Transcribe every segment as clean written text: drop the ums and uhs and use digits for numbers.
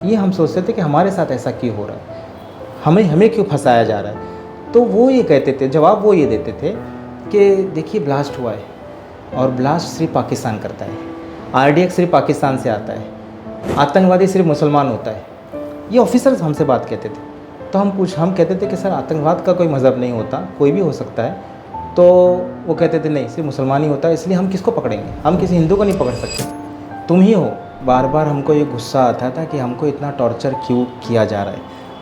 ये हम सोचते थे कि हमारे साथ ऐसा क्यों हो रहा है, हमें हमें क्यों फंसाया जा रहा है। तो वो ये कहते थे, जवाब वो ये देते थे कि देखिए ब्लास्ट हुआ है और ब्लास्ट सिर्फ पाकिस्तान करता है, आरडीएक्स सिर्फ पाकिस्तान से आता है, आतंकवादी सिर्फ मुसलमान होता है। ये ऑफिसर्स हमसे बात कहते थे। तो हम कहते थे कि सर आतंकवाद का कोई मज़हब नहीं होता, कोई भी हो सकता है। तो वो कहते थे नहीं, सिर्फ मुसलमान ही होता है, इसलिए हम किसको पकड़ेंगे, हम किसी हिंदू को नहीं पकड़ सकते, तुम ही हो। बार बार हमको ये गुस्सा आता था कि हमको इतना टॉर्चर क्यों किया जा रहा है।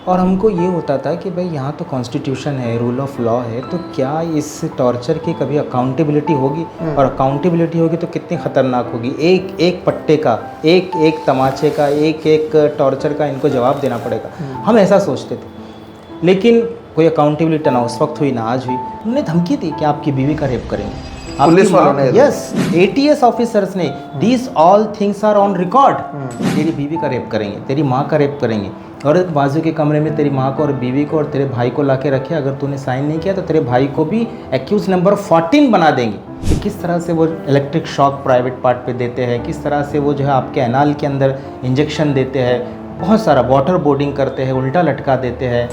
और हमको ये होता था कि भाई यहाँ तो कॉन्स्टिट्यूशन है, रूल ऑफ लॉ है, तो क्या इस टॉर्चर की कभी अकाउंटेबिलिटी होगी? और अकाउंटेबिलिटी होगी तो कितनी ख़तरनाक होगी। एक एक पट्टे का, एक एक तमाचे का, एक एक टॉर्चर का इनको जवाब देना पड़ेगा। हम ऐसा सोचते थे, लेकिन कोई अकाउंटेबिलिटी ना उस वक्त हुई ना आज हुई। उन्होंने धमकी दी कि आपकी बीवी का रेप करेंगे, पुलिस वालों ने। यस, एटीएस ऑफिसर्स ने, these all things are on record. तेरी बीवी का रेप करेंगे, तेरी माँ का रेप करेंगे, और एक बाजू के कमरे में तेरी माँ को और बीवी को और तेरे भाई को लाके रखे, अगर तूने साइन नहीं किया तो तेरे भाई को भी एक्यूज नंबर 14 बना देंगे। किस तरह से वो इलेक्ट्रिक शॉक प्राइवेट पार्ट पे देते हैं, किस तरह से वो जो है आपके एनाल के अंदर इंजेक्शन देते हैं, बहुत सारा वाटर बोर्डिंग करते हैं, उल्टा लटका देते हैं।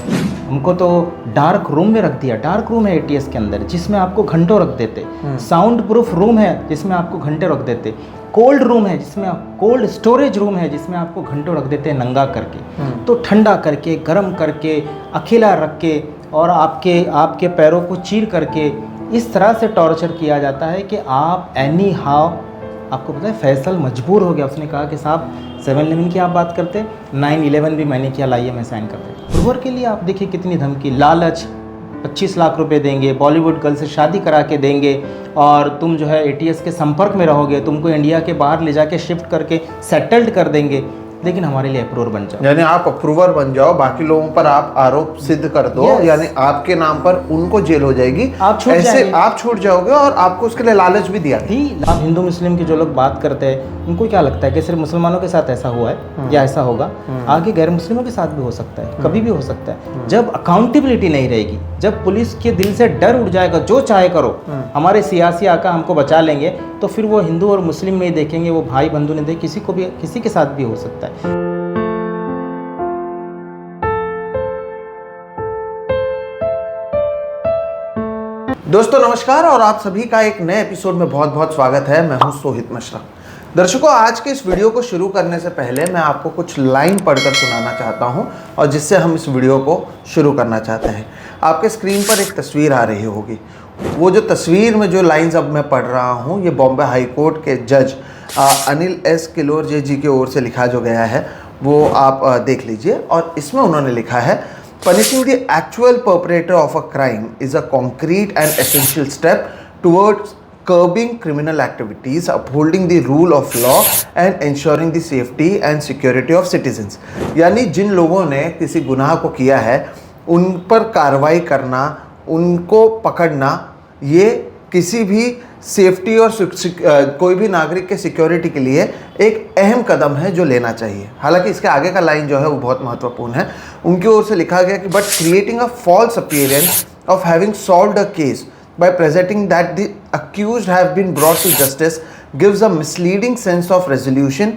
हमको तो डार्क रूम में रख दिया। डार्क रूम है एटीएस के अंदर जिसमें आपको घंटों रख देते। साउंड प्रूफ रूम है जिसमें आपको घंटे रख देते। कोल्ड रूम है जिसमें कोल्ड स्टोरेज रूम है जिसमें आपको घंटों रख देते हैं नंगा करके। तो ठंडा करके, गर्म करके, अकेला रख के और आपके पैरों को चीर करके इस तरह से टॉर्चर किया जाता है कि आप एनी हाउ। आपको पता है फैसल मजबूर हो गया, उसने कहा कि साहब 7/11 की आप बात करते, 9/11 भी मैंने किया, लाइए मैं साइन कर देता। प्रूवर के लिए आप देखिए कितनी धमकी, लालच, 25 लाख रुपए देंगे, बॉलीवुड गर्ल से शादी करा के देंगे, और तुम जो है एटीएस के संपर्क में रहोगे, तुमको इंडिया के बाहर ले जाके शिफ्ट करके सेटल्ड कर देंगे, लेकिन हमारे लिए अप्रूवर बन जाओ। यानी आप अप्रूवर बन जाओ, बाकी लोगों पर आप आरोप सिद्ध कर दो। Yes. यानी आपके नाम पर उनको जेल हो जाएगी, आप छूट ऐसे जाएंगे। आप छूट जाओगे, और आपको उसके लिए लालच भी दिया। आप हिंदू मुस्लिम के जो लोग बात करते हैं उनको क्या लगता है कि सिर्फ मुसलमानों के साथ ऐसा हुआ है या ऐसा होगा, आगे गैर मुस्लिमों के साथ भी हो सकता है, कभी भी हो सकता है। जब अकाउंटेबिलिटी नहीं रहेगी, जब पुलिस के दिल से डर उठ जाएगा, जो चाहे करो, हमारे सियासी आका हमको बचा लेंगे, तो फिर वो हिंदू और मुस्लिम नहीं देखेंगे, वो भाई बंधु नहीं देखेंगे, किसी को भी, किसी के साथ भी हो सकता है। दोस्तों नमस्कार, और आप सभी का एक नए एपिसोड में बहुत बहुत स्वागत है। मैं हूं सोहित मिश्रा। दर्शकों, आज के इस वीडियो को शुरू करने से पहले मैं आपको कुछ लाइन पढ़कर सुनाना चाहता हूं, और जिससे हम इस वीडियो को शुरू करना चाहते हैं। आपके स्क्रीन पर एक तस्वीर आ रही होगी। वो जो तस्वीर में जो लाइन्स अब मैं पढ़ रहा हूँ, ये बॉम्बे हाई कोर्ट के जज अनिल एस किलोर जी की ओर से लिखा जो गया है, वो आप देख लीजिए। और इसमें उन्होंने लिखा है, Punishing the actual perpetrator of a crime is a concrete and essential step towards curbing criminal activities, upholding the rule of law and ensuring the safety and security of citizens। यानी जिन लोगों ने किसी गुनाह को किया है उन पर कार्रवाई करना, उनको पकड़ना, ये किसी भी सेफ्टी और कोई भी नागरिक के सिक्योरिटी के लिए एक अहम कदम है जो लेना चाहिए। हालांकि इसके आगे का लाइन जो है वो बहुत महत्वपूर्ण है। उनकी ओर से लिखा गया कि but creating a false appearance of having solved a case by presenting that the accused have been brought to justice gives a misleading sense of resolution.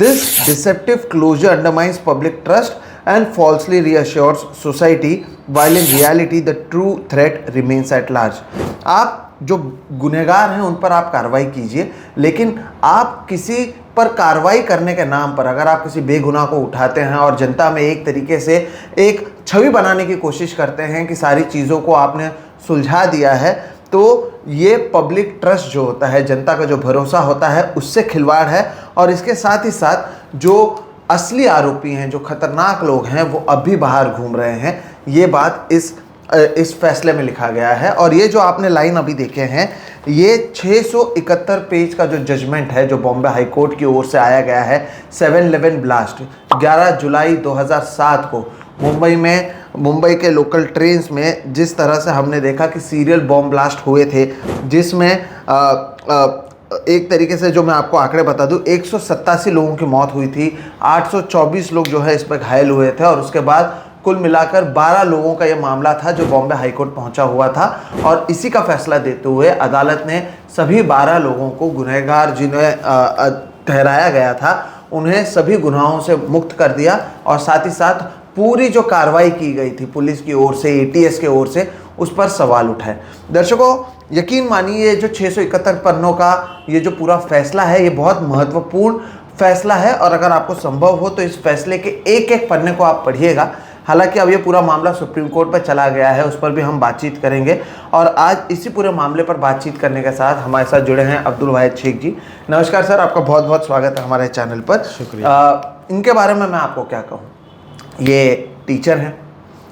This deceptive closure undermines public trust and falsely reassures society, while in reality the true threat remains at large। आप जो गुनहगार हैं उन पर आप कार्रवाई कीजिए, लेकिन आप किसी पर कार्रवाई करने के नाम पर अगर आप किसी बेगुनाह को उठाते हैं और जनता में एक तरीके से एक छवि बनाने की कोशिश करते हैं कि सारी चीज़ों को आपने सुलझा दिया है, तो ये पब्लिक ट्रस्ट जो होता है, जनता का जो भरोसा होता है, उससे खिलवाड़ है। और इसके साथ ही साथ जो असली आरोपी हैं, जो खतरनाक लोग हैं, वो अब भी बाहर घूम रहे हैं। ये बात इस फैसले में लिखा गया है। और ये जो आपने लाइन अभी देखे हैं, ये 671 पेज का जो जजमेंट है जो बॉम्बे हाई कोर्ट की ओर से आया गया है। 7/11 ब्लास्ट 11 जुलाई 2007 को मुंबई के लोकल ट्रेन्स में जिस तरह से हमने देखा कि सीरियल बॉम्ब ब्लास्ट हुए थे, जिसमें एक तरीके से जो मैं आपको आंकड़े बता दूं, 187 लोगों की मौत हुई थी, 824 लोग जो है इस पर घायल हुए थे, और उसके बाद कुल मिलाकर 12 लोगों का ये मामला था जो बॉम्बे हाई कोर्ट पहुंचा हुआ था। और इसी का फैसला देते हुए अदालत ने सभी 12 लोगों को गुनहगार जिन्हें ठहराया गया था, उन्हें सभी गुनाहों से मुक्त कर दिया और साथ ही साथ पूरी जो कार्रवाई की गई थी पुलिस की ओर से, एटीएस के ओर से, उस पर सवाल उठाए। दर्शकों, यकीन मानिए जो 671 पन्नों का ये जो पूरा फैसला है, ये बहुत महत्वपूर्ण फैसला है और अगर आपको संभव हो तो इस फैसले के एक एक पन्ने को आप पढ़िएगा। हालांकि अब ये पूरा मामला सुप्रीम कोर्ट पर चला गया है, उस पर भी हम बातचीत करेंगे और आज इसी पूरे मामले पर बातचीत करने के साथ हमारे साथ जुड़े हैं अब्दुल वाहिद शेख जी। नमस्कार सर, आपका बहुत बहुत स्वागत है हमारे चैनल पर। शुक्रिया। इनके बारे में मैं आपको क्या कहूँ, ये टीचर हैं,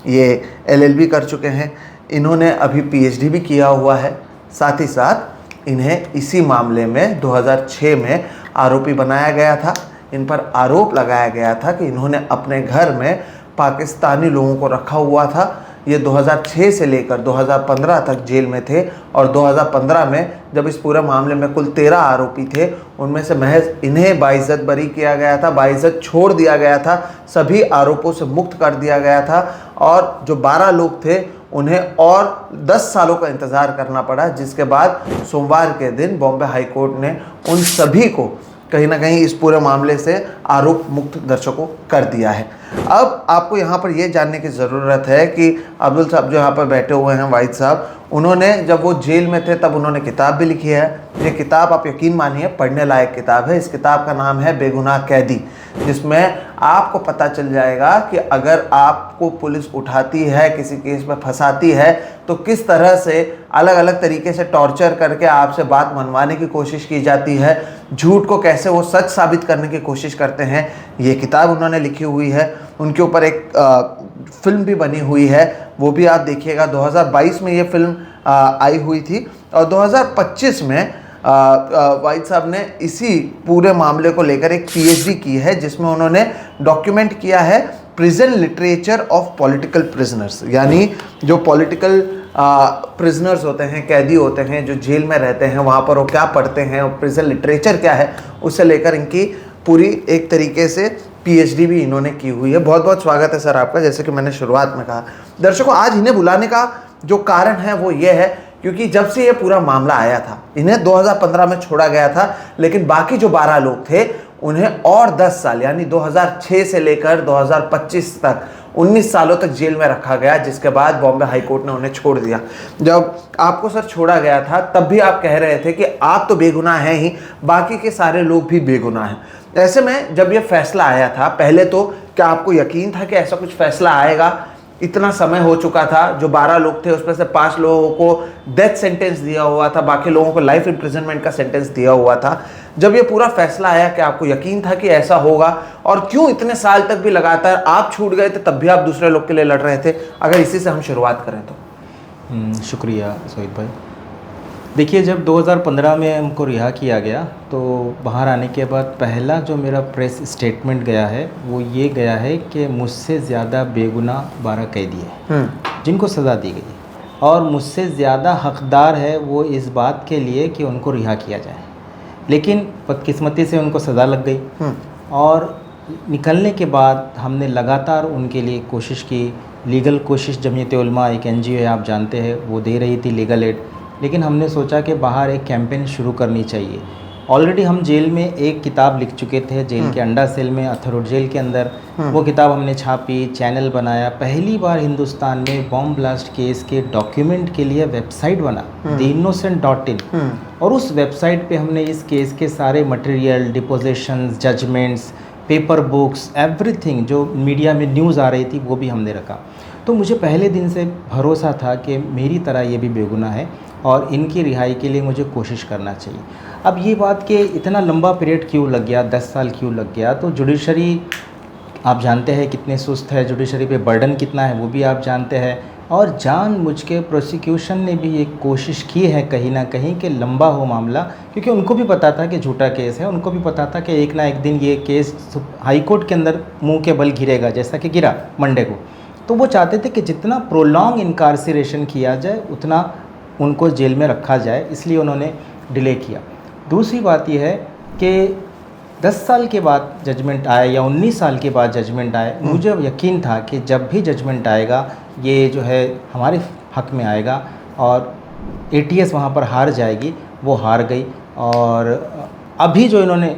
ये LLB कर चुके हैं, इन्होंने अभी PhD भी किया हुआ है, साथ ही साथ इन्हें इसी मामले में 2006 में आरोपी बनाया गया था। इन पर आरोप लगाया गया था कि इन्होंने अपने घर में पाकिस्तानी लोगों को रखा हुआ था। ये 2006 से लेकर 2015 तक जेल में थे और 2015 में जब इस पूरे मामले में कुल 13 आरोपी थे, उनमें से महज इन्हें बाइज्जत बरी किया गया था, बाइज्जत छोड़ दिया गया था, सभी आरोपों से मुक्त कर दिया गया था और जो 12 लोग थे उन्हें और 10 सालों का इंतज़ार करना पड़ा, जिसके बाद सोमवार के दिन बॉम्बे हाई कोर्ट ने उन सभी को कहीं ना कहीं इस पूरे मामले से आरोप मुक्त दर्शकों कर दिया है। अब आपको यहाँ पर यह जानने की ज़रूरत है कि अब्दुल साहब जो यहाँ पर बैठे हुए हैं, वाहिद साहब, उन्होंने जब वो जेल में थे तब उन्होंने किताब भी लिखी है। ये किताब आप यकीन मानिए पढ़ने लायक किताब है। इस किताब का नाम है बेगुनाह कैदी, जिसमें आपको पता चल जाएगा कि अगर आपको पुलिस उठाती है, किसी केस में फंसाती है, तो किस तरह से अलग अलग तरीके से टॉर्चर करके आपसे बात मनवाने की कोशिश की जाती है, झूठ को कैसे वो सच साबित करने की कोशिश करते हैं। ये किताब उन्होंने लिखी हुई है। उनके ऊपर एक फिल्म भी बनी हुई है, वो भी आप देखिएगा। 2022 में ये फिल्म आई हुई थी और 2025 में वाहिद साहब ने इसी पूरे मामले को लेकर एक PhD की है, जिसमें उन्होंने डॉक्यूमेंट किया है prison literature of political prisoners, यानी जो पॉलिटिकल प्रिजनर्स होते हैं, कैदी होते हैं जो जेल में रहते हैं, वहाँ पर वो क्या पढ़ते हैं और प्रिजन लिटरेचर क्या है, उससे लेकर इनकी पूरी एक तरीके से PhD भी इन्होंने की हुई है। बहुत बहुत स्वागत है सर आपका। जैसे कि मैंने शुरुआत में कहा, दर्शकों, आज इन्हें बुलाने का जो कारण है वो ये है क्योंकि जब से ये पूरा मामला आया था, इन्हें 2015 में छोड़ा गया था, लेकिन बाकी जो 12 लोग थे उन्हें और 10 साल यानी 2006 से लेकर 2025 तक 19 सालों तक जेल में रखा गया, जिसके बाद बॉम्बे हाई कोर्ट ने उन्हें छोड़ दिया। जब आपको सर छोड़ा गया था तब भी आप कह रहे थे कि आप तो बेगुनाह हैं ही, बाकी के सारे लोग भी बेगुनाह हैं। ऐसे में जब ये फैसला आया था, पहले तो क्या आपको यकीन था कि ऐसा कुछ फैसला आएगा? इतना समय हो चुका था, जो 12 लोग थे उसमें से 5 लोगों को डेथ सेंटेंस दिया हुआ था, बाकी लोगों को लाइफ इम्प्रिजनमेंट का सेंटेंस दिया हुआ था। जब ये पूरा फैसला आया, क्या आपको यकीन था कि ऐसा होगा? और क्यों इतने साल तक भी लगातार आप छूट गए थे, तब भी आप दूसरे लोग के लिए लड़ रहे थे? अगर इसी से हम शुरुआत करें तो। शुक्रिया सोहित भाई। देखिए, जब 2015 में हमको रिहा किया गया तो बाहर आने के बाद पहला जो मेरा प्रेस स्टेटमेंट गया है वो ये गया है कि मुझसे ज़्यादा बेगुनाह 12 कैदी है जिनको सज़ा दी गई, और मुझसे ज़्यादा हकदार है वो इस बात के लिए कि उनको रिहा किया जाए, लेकिन बदकिस्मती से उनको सज़ा लग गई। और निकलने के बाद हमने लगातार उनके लिए कोशिश की, लीगल कोशिश जमीयत उलमा एक NGO है, आप जानते हैं, वो दे रही थी लीगल एड, लेकिन हमने सोचा कि बाहर एक कैंपेन शुरू करनी चाहिए। ऑलरेडी हम जेल में एक किताब लिख चुके थे, जेल के अंडा सेल में, अथरोड जेल के अंदर। वो किताब हमने छापी, चैनल बनाया, पहली बार हिंदुस्तान में बॉम्ब ब्लास्ट केस के डॉक्यूमेंट के लिए वेबसाइट बना, theinnocent.in, और उस वेबसाइट पे हमने इस केस के सारे material, depositions, judgments, paper books, everything जो मीडिया में न्यूज़ आ रही थी वो भी हमने रखा। तो मुझे पहले दिन से भरोसा था कि मेरी तरह ये भी बेगुनाह है और इनकी रिहाई के लिए मुझे कोशिश करना चाहिए। अब ये बात कि इतना लंबा पीरियड क्यों लग गया, 10 साल क्यों लग गया, तो जुडिशरी आप जानते हैं कितने सुस्त है, जुडिशरी पे बर्डन कितना है वो भी आप जानते हैं, और जानबूझ के प्रोसिक्यूशन ने भी एक कोशिश की है कहीं ना कहीं कि लंबा हो मामला, क्योंकि उनको भी पता था कि झूठा केस है, उनको भी पता था कि एक ना एक दिन ये केस हाई कोर्ट के अंदर मुंह के बल गिरेगा, जैसा कि गिरा मंडे को। तो वो चाहते थे कि जितना प्रोलॉन्ग इनकार्सिरेशन किया जाए उतना उनको जेल में रखा जाए, इसलिए उन्होंने डिले किया। दूसरी बात यह है कि 10 साल के बाद जजमेंट आए या 19 साल के बाद जजमेंट आए, मुझे यकीन था कि जब भी जजमेंट आएगा ये जो है हमारे हक़ में आएगा और ATS वहाँ पर हार जाएगी। वो हार गई। और अभी जो इन्होंने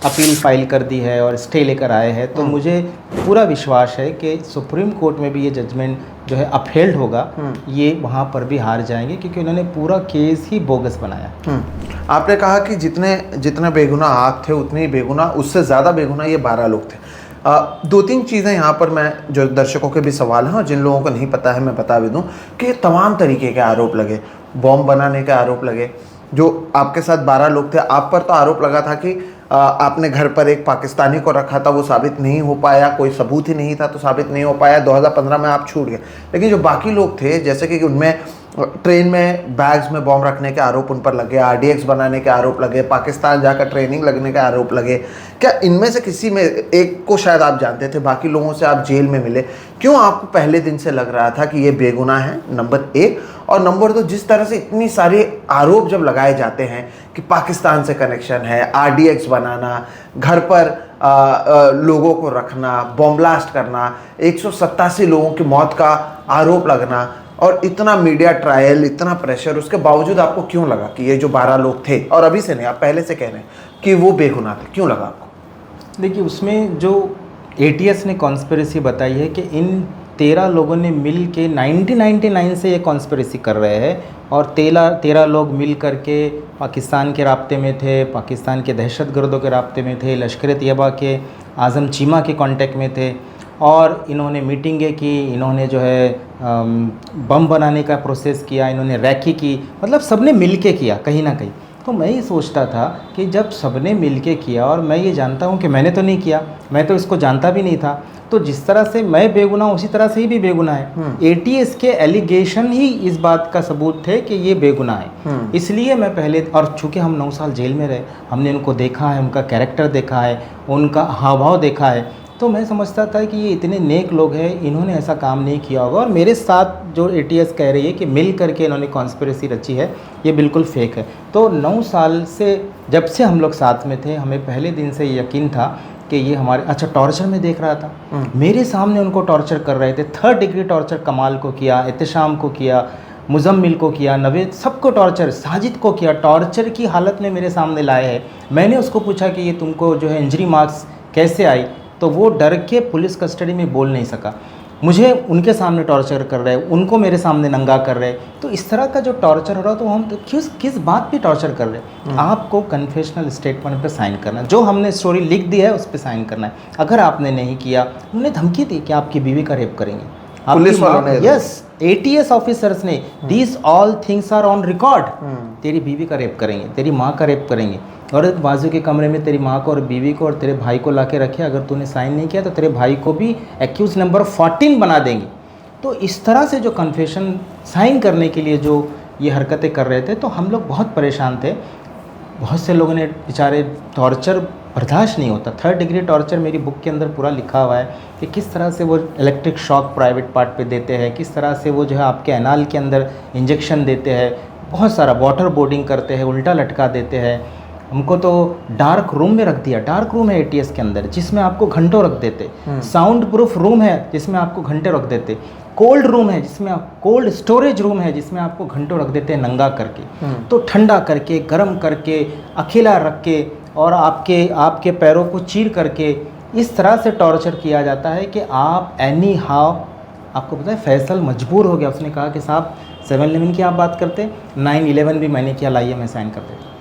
अपील फाइल कर दी है और स्टे लेकर आए हैं, तो मुझे पूरा विश्वास है कि सुप्रीम कोर्ट में भी ये जजमेंट जो है अपहेल्ड होगा, ये वहाँ पर भी हार जाएंगे क्योंकि उन्होंने पूरा केस ही बोगस बनाया। आपने कहा कि जितने जितने बेगुनाह आप थे उतने ही बेगुनाह, उससे ज़्यादा बेगुनाह ये 12 लोग थे। दो तीन चीज़ें यहाँ पर मैं, जो दर्शकों के भी सवाल हैं और जिन लोगों को नहीं पता है मैं बता भी दूँ कि तमाम तरीके के आरोप लगे, बॉम्ब बनाने के आरोप लगे। जो आपके साथ 12 लोग थे, आप पर तो आरोप लगा था कि आपने घर पर एक पाकिस्तानी को रखा था, वो साबित नहीं हो पाया, कोई सबूत ही नहीं था तो साबित नहीं हो पाया, 2015 में आप छूट गए। लेकिन जो बाकी लोग थे, जैसे कि उनमें ट्रेन में बैग्स में बॉम्ब रखने के आरोप उन पर लगे, RDX बनाने के आरोप लगे, पाकिस्तान जाकर ट्रेनिंग लगने के आरोप लगे, क्या इनमें से किसी में एक को शायद आप जानते थे, बाकी लोगों से आप जेल में मिले, क्यों आपको पहले दिन से लग रहा था कि ये बेगुनाह है? नंबर 1। और नंबर 2, जिस तरह से इतनी सारे आरोप जब लगाए जाते हैं कि पाकिस्तान से कनेक्शन है, RDX बनाना, घर पर लोगों को रखना, बॉम्ब ब्लास्ट करना, 187 लोगों की मौत का आरोप लगना, और इतना मीडिया ट्रायल, इतना प्रेशर, उसके बावजूद आपको क्यों लगा कि ये जो 12 लोग थे, और अभी से नहीं, आप पहले से कह रहे हैं कि वो बेगुनाह थे, क्यों लगा आपको? देखिए, उसमें जो ATS ने कॉन्स्पिरेसी बताई है कि इन 13 लोगों ने मिल के 1999 से ये कॉन्स्पिरेसी कर रहे हैं, और 13 लोग मिल करके पाकिस्तान के राब्ते में थे, पाकिस्तान के दहशतगर्दों के राब्ते में थे, लश्कर तैयबा के आज़म चीमा के कांटेक्ट में थे, और इन्होंने मीटिंगें की, इन्होंने जो है बम बनाने का प्रोसेस किया, इन्होंने रैकी की, मतलब सबने मिल के किया कहीं ना कहीं। तो मैं ये सोचता था कि जब सबने मिल के किया, और मैं ये जानता हूँ कि मैंने तो नहीं किया, मैं तो इसको जानता भी नहीं था, तो जिस तरह से मैं बेगुनाह उसी तरह से ही भी बेगुनाह है। ATS के एलिगेशन ही इस बात का सबूत थे कि ये बेगुनाह है। इसलिए मैं पहले, और चूँकि हम 9 साल जेल में रहे, हमने उनको देखा है, उनका कैरेक्टर देखा है, उनका हाव भाव देखा है, तो मैं समझता था कि ये इतने नेक लोग हैं, इन्होंने ऐसा काम नहीं किया होगा। और मेरे साथ जो ATS कह रही है कि मिल करके इन्होंने कॉन्स्पिरेसी रची है, ये बिल्कुल फेक है। तो 9 साल से जब से हम लोग साथ में थे, हमें पहले दिन से यकीन था कि ये हमारे, अच्छा टॉर्चर में देख रहा था, मेरे सामने उनको टॉर्चर कर रहे थे, 3rd डिग्री टॉर्चर कमाल को किया, एहतशाम को किया, मुजम्मिल को किया, नवेद, सबको टॉर्चर, साजिद को किया, टॉर्चर की हालत में मेरे सामने लाए हैं। मैंने उसको पूछा कि ये तुमको जो है इंजरी मार्क्स कैसे आई, तो वो डर के पुलिस कस्टडी में बोल नहीं सका। मुझे उनके सामने टॉर्चर कर रहे हैं, उनको मेरे सामने नंगा कर रहे हैं। तो इस तरह का जो टॉर्चर हो रहा है, तो हम तो किस बात पे टॉर्चर कर रहे हैं? आपको कन्फेशनल स्टेटमेंट पे साइन करना है, जो हमने स्टोरी लिख दी है उस पर साइन करना है। अगर आपने नहीं किया, उन्होंने धमकी दी कि आपकी बीवी का रेप करेंगे, पुलिस वालों ने? यस, ATS ऑफिसर्स ने, these all things are on record, तेरी बीवी का रेप करेंगे, तेरी माँ का रेप करेंगे, और बाजू के कमरे में तेरी माँ को और बीवी को और तेरे भाई को लाके रखे, अगर तूने साइन नहीं किया तो तेरे भाई को भी एक्यूज नंबर 14 बना देंगे। तो इस तरह से जो कन्फेशन साइन करने के लिए जो ये हरकतें कर रहे थे, तो हम लोग बहुत परेशान थे। बहुत से लोगों ने बेचारे, टॉर्चर बर्दाश्त नहीं होता। 3rd डिग्री टॉर्चर मेरी बुक के अंदर पूरा लिखा हुआ है कि किस तरह से वो इलेक्ट्रिक शॉक प्राइवेट पार्ट पे देते हैं, किस तरह से वो जो है आपके एनाल के अंदर इंजेक्शन देते हैं, बहुत सारा वाटर बोर्डिंग करते हैं, उल्टा लटका देते हैं। हमको तो डार्क रूम में रख दिया, डार्क रूम है ATS के अंदर जिसमें आपको घंटों रख देते, साउंड प्रूफ रूम है जिसमें आपको घंटे रख देते, कोल्ड रूम है जिसमें आप, कोल्ड स्टोरेज रूम है जिसमें आपको घंटों रख देते हैं नंगा करके, तो ठंडा करके, गर्म करके, अकेला रख के, और आपके पैरों को चीर करके इस तरह से टॉर्चर किया जाता है कि आप एनी हाउ, आपको पता है फैसल मजबूर हो गया, उसने कहा कि साहब 7/11 की आप बात करते, 9/11 भी मैंने किया, लाइए मैं साइन कर देता।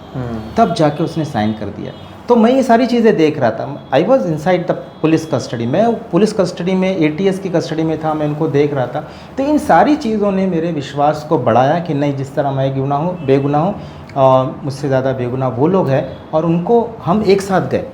तब जाके उसने साइन कर दिया। तो मैं ये सारी चीज़ें देख रहा था, I was inside the police custody, मैं पुलिस कस्टडी में, ATS की कस्टडी में था, मैं उनको देख रहा था। तो इन सारी चीज़ों ने मेरे विश्वास को बढ़ाया कि नहीं, जिस तरह मैं बेगुनाह हूँ, और मुझसे ज़्यादा बेगुनाह वो लोग हैं, और उनको हम एक साथ गए,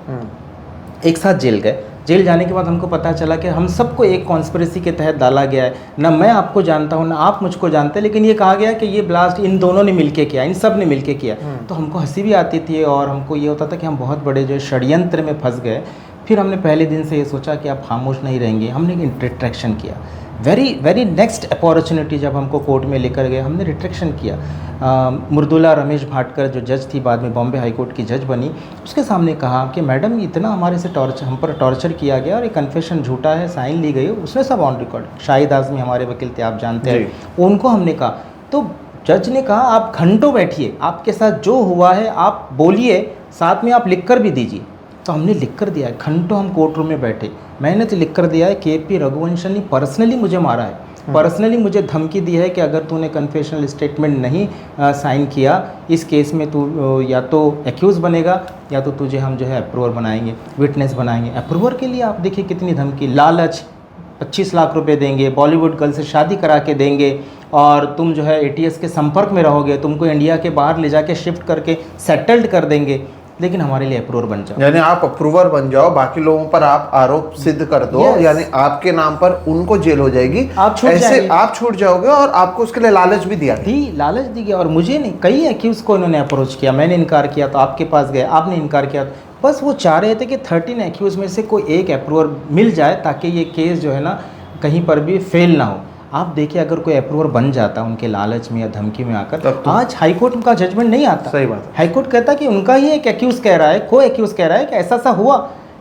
एक साथ जेल गए। जेल जाने के बाद हमको पता चला कि हम सबको एक कॉन्स्पिरेसी के तहत डाला गया है। ना मैं आपको जानता हूँ, ना आप मुझको जानते, लेकिन ये कहा गया कि ये ब्लास्ट इन दोनों ने मिलके किया, इन सब ने मिलके किया। तो हमको हंसी भी आती थी, और हमको ये होता था कि हम बहुत बड़े जो षड्यंत्र में फंस गए। फिर हमने पहले दिन से ये सोचा कि आप खामोश नहीं रहेंगे, हमने रिट्रैक्शन किया। वेरी नेक्स्ट अपॉर्चुनिटी जब हमको कोर्ट में लेकर गए, हमने रिट्रैक्शन किया। मुर्दुला रमेश भाटकर जो जज थी, बाद में बॉम्बे हाई कोर्ट की जज बनी, उसके सामने कहा कि मैडम इतना हमारे से हम पर टॉर्चर किया गया, और ये कन्फेशन झूठा है, साइन ली गई, उसने सब ऑन रिकॉर्ड। शाहिद आज़मी हमारे वकील थे, आप जानते हैं, उनको हमने कहा। तो जज ने कहा आप घंटों बैठिए, आपके साथ जो हुआ है आप बोलिए, साथ में आप लिख कर भी दीजिए। तो हमने लिख कर दिया है, घंटों हम कोर्ट रूम में बैठे, मैंने तो लिख कर दिया है KP रघुवंशन ने पर्सनली मुझे मारा है, पर्सनली मुझे धमकी दी है कि अगर तूने कन्फेशनल स्टेटमेंट नहीं साइन किया इस केस में तू या तो एक्यूज़ बनेगा या तो तुझे हम जो है अप्रूवर बनाएंगे, विटनेस बनाएंगे। अप्रूवर के लिए आप देखिए कितनी धमकी, लालच, 25 लाख रुपए देंगे, बॉलीवुड गर्ल से शादी करा के देंगे और तुम जो है ATS के संपर्क में रहोगे, तुमको इंडिया के बाहर ले जाके शिफ्ट करके सेटल्ड कर देंगे, लेकिन हमारे लिए अप्रूवर बन जाओ। यानी आप अप्रूवर बन जाओ, बाकी लोगों पर आप आरोप सिद्ध कर दो, यानी आपके नाम पर उनको जेल हो जाएगी, आप छूट ऐसे जाएंगे। आप छूट जाओगे और आपको उसके लिए लालच भी दिया लालच दी गया। और मुझे नहीं, कई एक्यूज़ को इन्होंने अप्रोच किया, मैंने इनकार किया तो आपके पास गए, आपने इनकार किया। बस वो चाह रहे थे कि 13 एक्यूज़ में से कोई एक अप्रूवर मिल जाए ताकि ये केस जो है ना कहीं पर भी फेल ना हो। आप देखिए अगर कोई अप्रूवर बन जाता उनके लालच में या धमकी में आकर, तो आज हाईकोर्ट का जजमेंट नहीं आता। सही बात है। हाईकोर्ट कहता कि उनका ही एक एक्यूज़ कह रहा है, को एक्यूज़ कह रहा है कि ऐसा सा हुआ,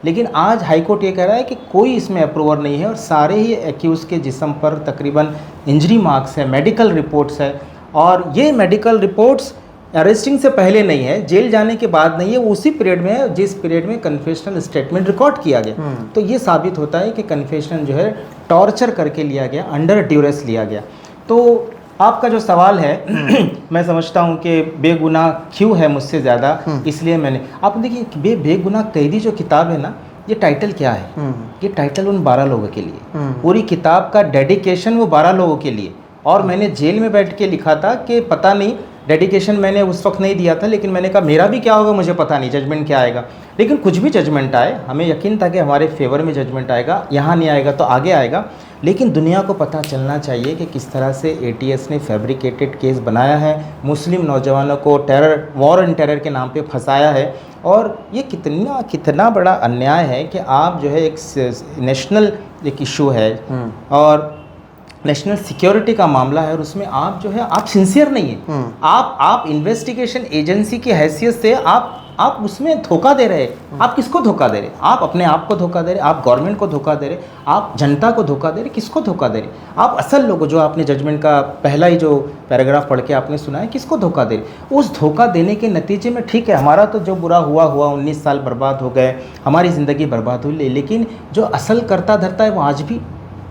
लेकिन आज हाईकोर्ट ये कह रहा है कि कोई इसमें अप्रूवर नहीं है और सारे ही एक्यूज़ के जिस्म पर तकरीबन इंजरी मार्क्स है, मेडिकल रिपोर्ट्स है, और ये मेडिकल रिपोर्ट्स अरेस्टिंग से पहले नहीं है, जेल जाने के बाद नहीं है, वो उसी पीरियड में है जिस पीरियड में कन्फेशनल स्टेटमेंट रिकॉर्ड किया गया। तो ये साबित होता है कि कन्फेशन जो है टॉर्चर करके लिया गया, अंडर ड्यूरेस लिया गया। तो आपका जो सवाल है मैं समझता हूँ कि बेगुनाह क्यों है मुझसे ज़्यादा, इसलिए मैंने, आप देखिए बेगुनाह कैदी जो किताब है ना, ये टाइटल क्या है, ये टाइटल उन 12 लोगों के लिए, पूरी किताब का डेडिकेशन वो 12 लोगों के लिए। और मैंने जेल में बैठ के लिखा था कि पता नहीं, डेडिकेशन मैंने उस वक्त नहीं दिया था, लेकिन मैंने कहा मेरा भी क्या होगा मुझे पता नहीं, जजमेंट क्या आएगा। लेकिन कुछ भी जजमेंट आए, हमें यकीन था कि हमारे फेवर में जजमेंट आएगा, यहाँ नहीं आएगा तो आगे आएगा। लेकिन दुनिया को पता चलना चाहिए कि किस तरह से ATS ने फैब्रिकेटेड केस बनाया है, मुस्लिम नौजवानों को टेरर, वॉर एंड टेरर के नाम पे फंसाया है। और ये कितना बड़ा अन्याय है कि आप जो है एक नेशनल एक इशू है और नेशनल सिक्योरिटी का मामला है, और उसमें आप जो है आप सिंसियर नहीं है, आप इन्वेस्टिगेशन एजेंसी की हैसियत से आप उसमें धोखा दे रहे हैं। आप किसको धोखा दे रहे? आप अपने आप को धोखा दे रहे, आप गवर्नमेंट को धोखा दे रहे, आप जनता को धोखा दे रहे, किसको धोखा दे रहे? आप असल लोगों, जो आपने जजमेंट का पहला ही जो पैराग्राफ पढ़ के आपने सुना है, किसको धोखा दे रहे? उस धोखा देने के नतीजे में ठीक है, हमारा तो जो बुरा हुआ 19 साल बर्बाद हो गए, हमारी ज़िंदगी बर्बाद हुई, लेकिन जो असल करता धरता है वो आज भी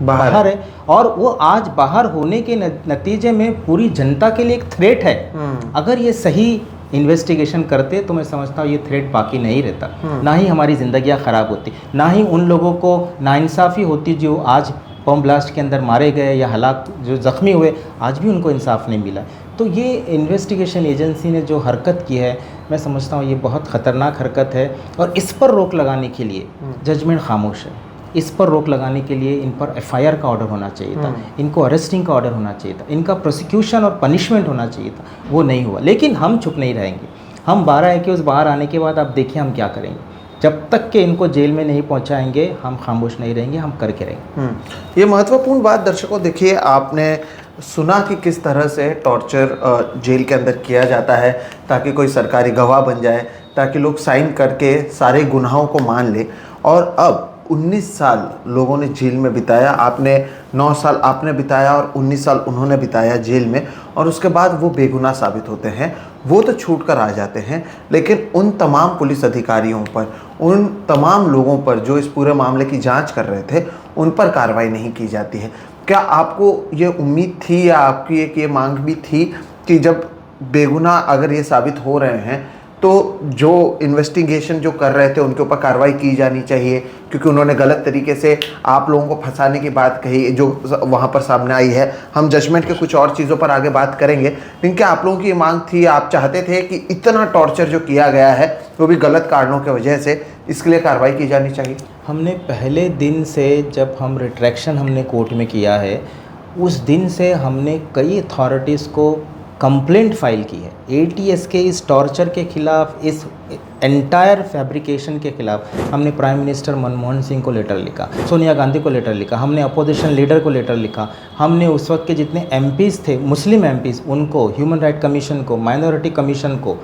बाहर है, और वो आज बाहर होने के नतीजे में पूरी जनता के लिए एक थ्रेट है। अगर ये सही इन्वेस्टिगेशन करते तो मैं समझता हूँ ये थ्रेट बाकी नहीं रहता, ना ही हमारी ज़िंदगियाँ ख़राब होती, ना ही उन लोगों को नाइंसाफ़ी होती जो आज बम ब्लास्ट के अंदर मारे गए या हलाक जो ज़ख्मी हुए, आज भी उनको इंसाफ नहीं मिला। तो ये इन्वेस्टिगेशन एजेंसी ने जो हरकत की है, मैं समझता हूँ ये बहुत ख़तरनाक हरकत है, और इस पर रोक लगाने के लिए जजमेंट खामोश है। इस पर रोक लगाने के लिए इन पर FIR का ऑर्डर होना चाहिए था, इनको अरेस्टिंग का ऑर्डर होना चाहिए था, इनका प्रोसिक्यूशन और पनिशमेंट होना चाहिए था, वो नहीं हुआ। लेकिन हम चुप नहीं रहेंगे, हम 12 एक्यूज़ बाहर आने के बाद आप देखिए हम क्या करेंगे। जब तक कि इनको जेल में नहीं पहुंचाएंगे हम खामोश नहीं रहेंगे, हम करके रहेंगे। ये महत्वपूर्ण बात दर्शकों, देखिए आपने सुना कि किस तरह से टॉर्चर जेल के अंदर किया जाता है ताकि कोई सरकारी गवाह बन जाए, ताकि लोग साइन करके सारे गुनाहों को मान ले। और अब 19 साल लोगों ने जेल में बिताया, आपने 9 साल आपने बिताया और 19 साल उन्होंने बिताया जेल में, और उसके बाद वो बेगुनाह साबित होते हैं, वो तो छूट कर आ जाते हैं। लेकिन उन तमाम पुलिस अधिकारियों पर, उन तमाम लोगों पर जो इस पूरे मामले की जांच कर रहे थे, उन पर कार्रवाई नहीं की जाती है। क्या आपको ये उम्मीद थी या आपकी एक ये मांग भी थी कि जब बेगुनाह अगर ये साबित हो रहे हैं तो जो इन्वेस्टिगेशन जो कर रहे थे उनके ऊपर कार्रवाई की जानी चाहिए, क्योंकि उन्होंने गलत तरीके से आप लोगों को फंसाने की बात कही जो वहाँ पर सामने आई है। हम जजमेंट के कुछ और चीज़ों पर आगे बात करेंगे, लेकिन क्या आप लोगों की ये मांग थी, आप चाहते थे कि इतना टॉर्चर जो किया गया है वो भी गलत कारणों की वजह से, इसके लिए कार्रवाई की जानी चाहिए? हमने पहले दिन से, जब हम रिट्रैक्शन हमने कोर्ट में किया है, उस दिन से हमने कई अथॉरिटीज़ को कंप्लेंट फाइल की है ATS के इस टॉर्चर के ख़िलाफ़, इस एंटायर फैब्रिकेशन के ख़िलाफ़। हमने प्राइम मिनिस्टर मनमोहन सिंह को लेटर लिखा, सोनिया गांधी को लेटर लिखा, हमने अपोजिशन लीडर को लेटर लिखा, हमने उस वक्त के जितने MPs थे, मुस्लिम MPs, उनको, ह्यूमन राइट कमीशन को, माइनॉरिटी कमीशन को,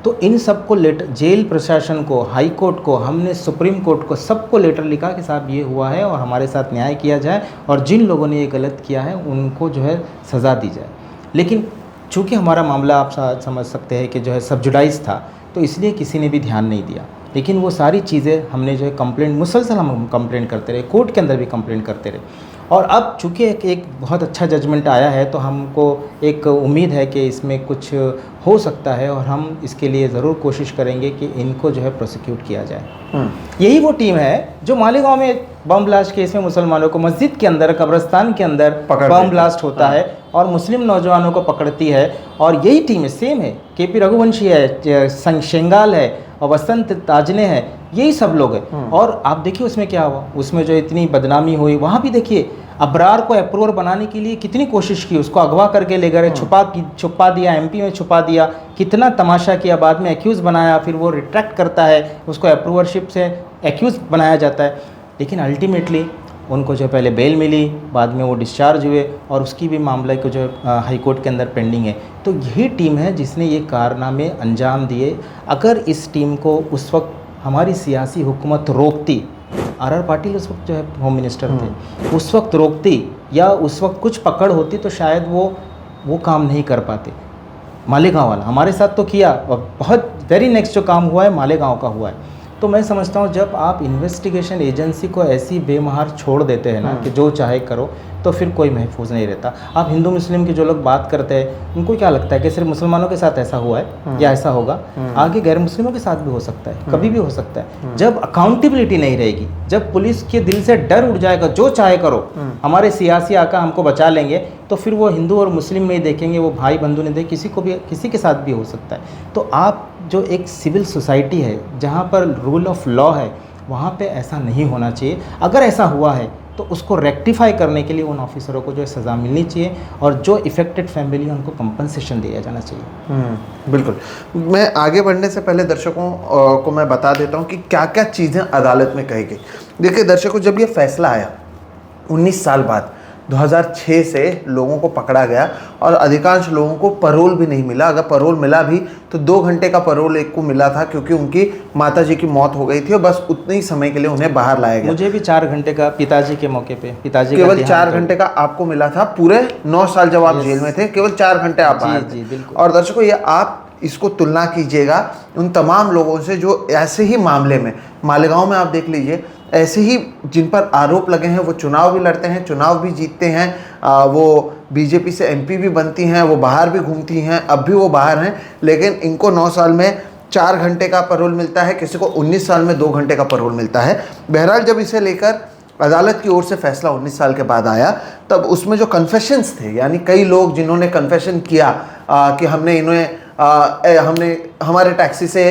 तो इन सबको लेटर, जेल प्रशासन को, हाई कोर्ट को, हमने सुप्रीम कोर्ट को, सबको लेटर लिखा कि साहब ये हुआ है और हमारे साथ न्याय किया जाए, और जिन लोगों ने ये गलत किया है उनको जो है सज़ा दी जाए। लेकिन चूँकि हमारा मामला आप समझ सकते हैं कि जो है सबजुडाइज था, तो इसलिए किसी ने भी ध्यान नहीं दिया। लेकिन वो सारी चीज़ें हमने जो है कंप्लेंट मुसलसल हम कंप्लेंट करते रहे, कोर्ट के अंदर भी कंप्लेंट करते रहे। और अब चूँकि एक बहुत अच्छा जजमेंट आया है तो हमको एक उम्मीद है कि इसमें कुछ हो सकता है और हम इसके लिए ज़रूर कोशिश करेंगे कि इनको जो है प्रोसिक्यूट किया जाए। यही वो टीम है जो मालेगांव में बम ब्लास्ट केस में मुसलमानों को मस्जिद के अंदर, कब्रिस्तान के अंदर बम ब्लास्ट होता है और मुस्लिम नौजवानों को पकड़ती है। और यही टीम है, सेम है, केपी रघुवंशी है, शेंगाल है और वसंत ताजने हैं, यही सब लोग हैं। और आप देखिए उसमें क्या हुआ, उसमें जो इतनी बदनामी हुई, वहाँ भी देखिए अबरार को अप्रूवर बनाने के लिए कितनी कोशिश की, उसको अगवा करके ले गए, छुपा दिया, एमपी में छुपा दिया, कितना तमाशा किया, बाद में एक्यूज़ बनाया, फिर वो रिट्रैक्ट करता है, उसको अप्रूवरशिप से एक्यूज़ बनाया जाता है। लेकिन अल्टीमेटली उनको जो पहले बेल मिली, बाद में वो डिस्चार्ज हुए और उसकी भी मामले को जो हाई कोर्ट के अंदर पेंडिंग है। तो यही टीम है जिसने ये कारनामे अंजाम दिए। अगर इस टीम को उस वक्त हमारी सियासी हुकूमत रोकती, आर पाटिल उस वक्त जो है होम मिनिस्टर थे, उस वक्त रोकती या उस वक्त कुछ पकड़ होती तो शायद वो काम नहीं कर पाते। मालेगांव वाला हमारे साथ तो किया और बहुत वेरी नेक्स्ट जो काम हुआ है मालेगांव का हुआ है। तो मैं समझता हूँ जब आप इन्वेस्टिगेशन एजेंसी को ऐसी बेमहार छोड़ देते हैं ना कि जो चाहे करो, तो फिर कोई महफूज नहीं रहता। आप हिंदू मुस्लिम के जो लोग बात करते हैं उनको क्या लगता है कि सिर्फ मुसलमानों के साथ ऐसा हुआ है या ऐसा होगा, आगे गैर मुस्लिमों के साथ भी हो सकता है, कभी भी हो सकता है। जब अकाउंटेबिलिटी नहीं रहेगी, जब पुलिस के दिल से डर उठ जाएगा, जो चाहे करो, हमारे सियासी आका हमको बचा लेंगे, तो फिर वो हिंदू और मुस्लिम नहीं देखेंगे, वो भाई बंधु नहीं देखेंगे, किसी को भी किसी के साथ भी हो सकता है। तो आप जो एक सिविल सोसाइटी है जहाँ पर रूल ऑफ लॉ है, वहाँ पे ऐसा नहीं होना चाहिए। अगर ऐसा हुआ है तो उसको रेक्टिफाई करने के लिए उन ऑफिसरों को जो है सज़ा मिलनी चाहिए और जो इफ़ेक्टेड फैमिली है उनको कंपनसेशन दिया जाना चाहिए। बिल्कुल। मैं आगे बढ़ने से पहले दर्शकों को मैं बता देता हूँ कि क्या क्या चीज़ें अदालत में कही गई। देखिए दर्शकों, जब ये फैसला आया 19 साल बाद 2006 से लोगों को पकड़ा गया और अधिकांश लोगों को परोल भी नहीं मिला। अगर परोल मिला भी तो 2 घंटे का परोल एक को मिला था, क्योंकि उनकी माताजी की मौत हो गई थी और बस उतने ही समय के लिए उन्हें बाहर लाया गया। मुझे भी 4 घंटे का पिताजी के मौके पे, पिताजी केवल 4 घंटे का आपको मिला था। पूरे 9 साल जब आप जेल में थे, केवल 4 घंटे आप बाहर थे। और दर्शकों, ये आप इसको तुलना कीजिएगा उन तमाम लोगों से जो ऐसे ही मामले में, मालेगांव में आप देख लीजिए, ऐसे ही जिन पर आरोप लगे हैं वो चुनाव भी लड़ते हैं, चुनाव भी जीतते हैं, वो बीजेपी से एमपी भी बनती हैं, वो बाहर भी घूमती हैं, अब भी वो बाहर हैं, लेकिन इनको 9 साल में 4 घंटे का परोल मिलता है, किसी को 19 साल में 2 घंटे का परोल मिलता है। बहरहाल जब इसे लेकर अदालत की ओर से फैसला 19 साल के बाद आया, तब उसमें जो कन्फेशंस थे, यानी कई लोग जिन्होंने कन्फेशन किया कि हमने हमारे टैक्सी से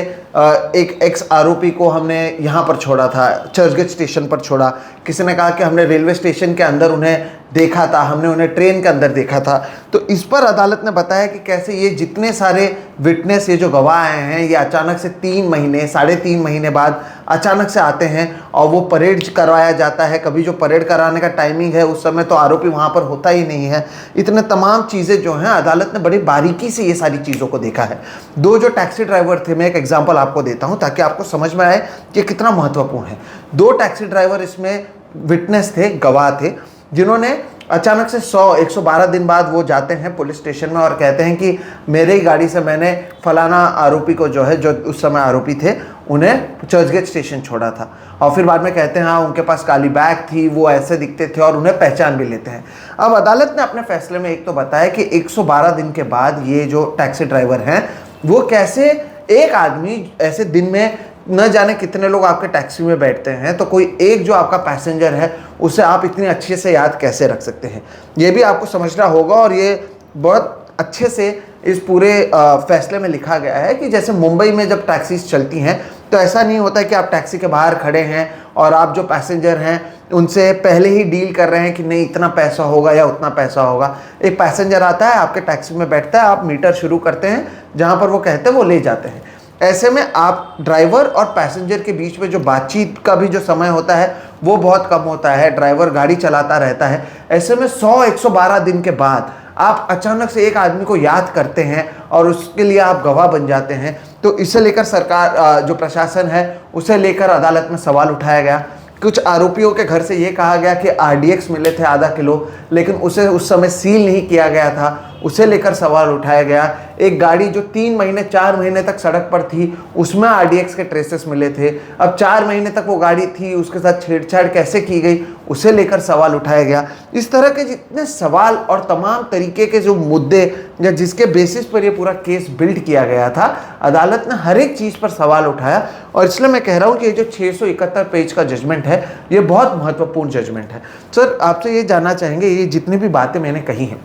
एक एक्स आरोपी को हमने यहाँ पर छोड़ा था, चर्चगेट स्टेशन पर छोड़ा। किसी ने कहा कि हमने रेलवे स्टेशन के अंदर उन्हें देखा था, हमने उन्हें ट्रेन के अंदर देखा था। तो इस पर अदालत ने बताया कि कैसे ये जितने सारे विटनेस, ये जो गवाह आए हैं, ये अचानक से 3 महीने, 3.5 महीने बाद अचानक से आते हैं और वो परेड करवाया जाता है। कभी जो परेड कराने का टाइमिंग है उस समय तो आरोपी वहाँ पर होता ही नहीं है। इतने तमाम चीज़ें जो हैं, अदालत ने बड़ी बारीकी से ये सारी चीज़ों को देखा है। 2 जो टैक्सी ड्राइवर थे, मैं एक एग्जाम्पल आपको देता हूँ ताकि आपको समझ में आए कि कितना महत्वपूर्ण है। 2 टैक्सी ड्राइवर इसमें विटनेस थे, गवाह थे, जिन्होंने अचानक से 112 दिन बाद वो जाते हैं पुलिस स्टेशन में और कहते हैं कि मेरे ही गाड़ी से मैंने फलाना आरोपी को जो है, जो उस समय आरोपी थे, उन्हें चर्चगेट स्टेशन छोड़ा था। और फिर बाद में कहते हैं हाँ उनके पास काली बैग थी, वो ऐसे दिखते थे और उन्हें पहचान भी लेते हैं। अब अदालत ने अपने फैसले में एक तो बताया कि 112 दिन के बाद ये जो टैक्सी ड्राइवर हैं वो कैसे, एक आदमी ऐसे दिन में न जाने कितने लोग आपके टैक्सी में बैठते हैं, तो कोई एक जो आपका पैसेंजर है उसे आप इतनी अच्छे से याद कैसे रख सकते हैं, ये भी आपको समझना होगा। और ये बहुत अच्छे से इस पूरे फैसले में लिखा गया है कि जैसे मुंबई में जब टैक्सीज चलती हैं तो ऐसा नहीं होता है कि आप टैक्सी के बाहर खड़े हैं और आप जो पैसेंजर हैं उनसे पहले ही डील कर रहे हैं कि नहीं इतना पैसा होगा या उतना पैसा होगा। एक पैसेंजर आता है, आपके टैक्सी में बैठता है, आप मीटर शुरू करते हैं, जहाँ पर वो कहते हैं वो ले जाते हैं। ऐसे में आप ड्राइवर और पैसेंजर के बीच में जो बातचीत का भी जो समय होता है वो बहुत कम होता है, ड्राइवर गाड़ी चलाता रहता है। ऐसे में 112 दिन के बाद आप अचानक से एक आदमी को याद करते हैं और उसके लिए आप गवाह बन जाते हैं। तो इसे लेकर सरकार, जो प्रशासन है, उसे लेकर अदालत में सवाल उठाया गया। कुछ आरोपियों के घर से ये कहा गया कि RDX मिले थे आधा किलो, लेकिन उसे उस समय सील नहीं किया गया था। उसे लेकर सवाल उठाया गया। एक गाड़ी जो 3 महीने 4 महीने तक सड़क पर थी उसमें RDX के ट्रेसेस मिले थे। अब 4 महीने तक वो गाड़ी थी, उसके साथ छेड़छाड़ कैसे की गई उसे लेकर सवाल उठाया गया। इस तरह के जितने सवाल और तमाम तरीके के जो मुद्दे या जिसके बेसिस पर ये पूरा केस बिल्ड किया गया था, अदालत ने हर एक चीज़ पर सवाल उठाया। और इसलिए मैं कह रहा हूँ कि ये जो 671 पेज का जजमेंट है ये बहुत महत्वपूर्ण जजमेंट है। सर, आपसे ये जानना चाहेंगे, ये जितनी भी बातें मैंने कही हैं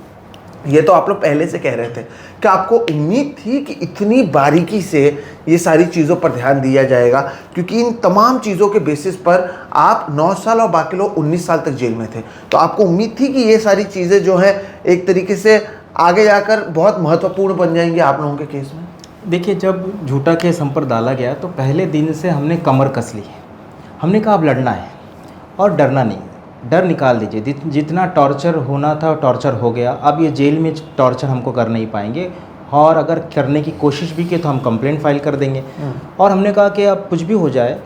ये तो आप लोग पहले से कह रहे थे कि आपको उम्मीद थी कि इतनी बारीकी से ये सारी चीज़ों पर ध्यान दिया जाएगा, क्योंकि इन तमाम चीज़ों के बेसिस पर आप 9 साल और बाकी लोग 19 साल तक जेल में थे। तो आपको उम्मीद थी कि ये सारी चीज़ें जो है एक तरीके से आगे जाकर बहुत महत्वपूर्ण बन जाएंगी आप लोगों के केस में? देखिए, जब झूठा केस हम पर डाला गया तो पहले दिन से हमने कमर कस ली। हमने कहा अब लड़ना है और डरना नहीं, डर निकाल दीजिए। जितना टॉर्चर होना था टॉर्चर हो गया, अब ये जेल में टॉर्चर हमको कर नहीं पाएंगे, और अगर करने की कोशिश भी की तो हम कंप्लेंट फाइल कर देंगे। और हमने कहा कि अब कुछ भी हो जाए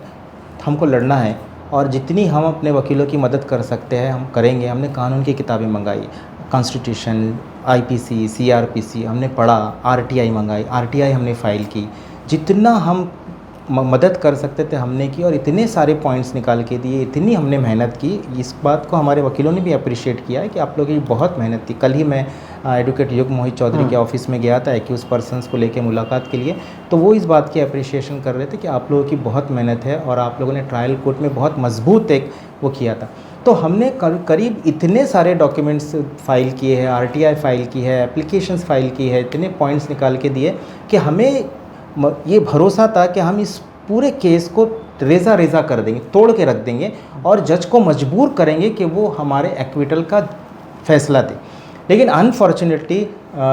हमको लड़ना है, और जितनी हम अपने वकीलों की मदद कर सकते हैं हम करेंगे। हमने कानून की किताबें मंगाई, कॉन्स्टिट्यूशन, IPC, CRPC हमने पढ़ा, RTI मंगाई, RTI हमने फ़ाइल की। जितना हम मदद कर सकते थे हमने की, और इतने सारे पॉइंट्स निकाल के दिए, इतनी हमने मेहनत की। इस बात को हमारे वकीलों ने भी अप्रिशिएट किया है कि आप लोगों की बहुत मेहनत थी। कल ही मैं एडवोकेट युग मोहित चौधरी के ऑफिस में गया था एक्यूज पर्सनस को लेकर मुलाकात के लिए, तो वो इस बात की अप्रिशिएशन कर रहे थे कि आप लोगों की बहुत मेहनत है और आप लोगों ने ट्रायल कोर्ट में बहुत मजबूत एक वो किया था। तो हमने करीब इतने सारे डॉक्यूमेंट्स फाइल किए हैं, RTI फाइल की है, एप्लीकेशंस फाइल की है, इतने पॉइंट्स निकाल के दिए कि हमें ये भरोसा था कि हम इस पूरे केस को रेज़ा रेज़ा कर देंगे, तोड़ के रख देंगे, और जज को मजबूर करेंगे कि वो हमारे एक्विटल का फैसला दे। लेकिन अनफॉर्चुनेटली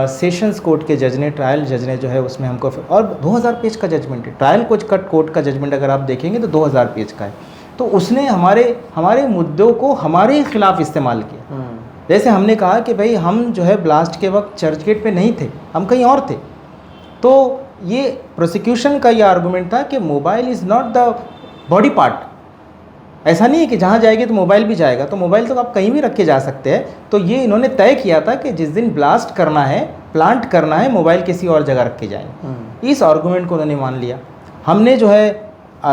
सेशंस कोर्ट के जज ने, ट्रायल जज ने जो है उसमें हमको, और 2000 पेज का जजमेंट है, ट्रायल कोर्ट का जजमेंट अगर आप देखेंगे तो 2000 पेज का है। तो उसने हमारे मुद्दों को हमारे खिलाफ इस्तेमाल किया। जैसे हमने कहा कि भाई हम जो है ब्लास्ट के वक्त चर्च गेट पे नहीं थे, हम कहीं और थे। तो ये प्रोसिक्यूशन का ये आर्गूमेंट था कि mobile is not the body part. ऐसा नहीं है कि जहाँ जाएगी तो मोबाइल भी जाएगा, तो मोबाइल तो आप कहीं भी रख के जा सकते हैं। तो ये इन्होंने तय किया था कि जिस दिन ब्लास्ट करना है, प्लांट करना है, मोबाइल किसी और जगह रख के जाएंगे। इस आर्गूमेंट को उन्होंने मान लिया। हमने जो है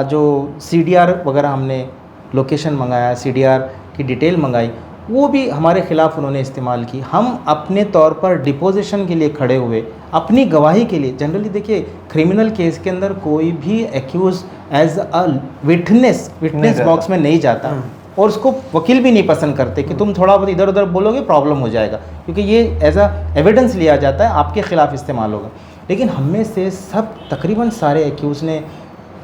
जो CDR वगैरह हमने लोकेशन मंगाया, CDR की डिटेल मंगाई, वो भी हमारे ख़िलाफ़ उन्होंने इस्तेमाल की। हम अपने तौर पर डिपोजिशन के लिए खड़े हुए, अपनी गवाही के लिए। जनरली देखिए, क्रिमिनल केस के अंदर कोई भी accuse as a witness box में नहीं जाता, और उसको वकील भी नहीं पसंद करते कि तुम थोड़ा बहुत इधर उधर बोलोगे प्रॉब्लम हो जाएगा, क्योंकि ये एज अ एविडेंस लिया जाता है, आपके ख़िलाफ़ इस्तेमाल होगा। लेकिन हम में से सब तकरीबन सारे एक्यूज़ ने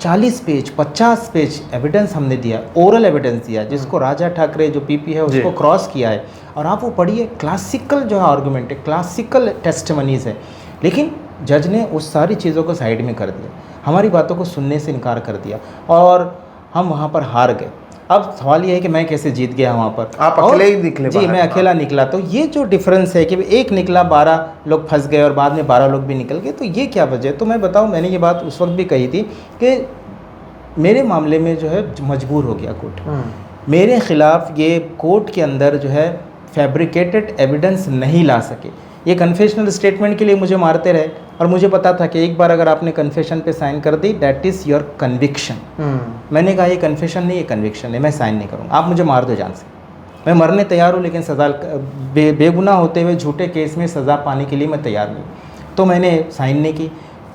40 पेज 50 पेज एविडेंस हमने दिया, ओरल एविडेंस दिया, जिसको राजा ठाकरे जो PP है उसको क्रॉस किया है। और आप वो पढ़िए, क्लासिकल जो है आर्गूमेंट है, क्लासिकल टेस्टिमनीज़ है। लेकिन जज ने उस सारी चीज़ों को साइड में कर दिया, हमारी बातों को सुनने से इनकार कर दिया, और हम वहाँ पर हार गए। अब सवाल ये है कि मैं कैसे जीत गया वहाँ पर? आप अकेले ही निकले? जी, मैं अकेला निकला। तो ये जो डिफरेंस है कि एक निकला, 12 लोग फंस गए और बाद में 12 लोग भी निकल गए, तो ये क्या वजह है? तो मैं बताऊँ, मैंने ये बात उस वक्त भी कही थी कि मेरे मामले में जो है मजबूर हो गया कोर्ट। मेरे ख़िलाफ़ ये कोर्ट के अंदर जो है फैब्रिकेटेड एविडेंस नहीं ला सके। ये कन्फेशनल स्टेटमेंट के लिए मुझे मारते रहे, और मुझे पता था कि एक बार अगर आपने कन्फेशन पे साइन कर दी, दैट इज़ योर कन्विक्शन। मैंने कहा ये कन्फेशन नहीं, ये कन्विक्शन है, मैं साइन नहीं करूँगा, आप मुझे मार दो जान से, मैं मरने तैयार हूँ, लेकिन सज़ा बेगुनाह होते हुए झूठे केस में सज़ा पाने के लिए मैं तैयार नहीं। तो मैंने साइन नहीं की,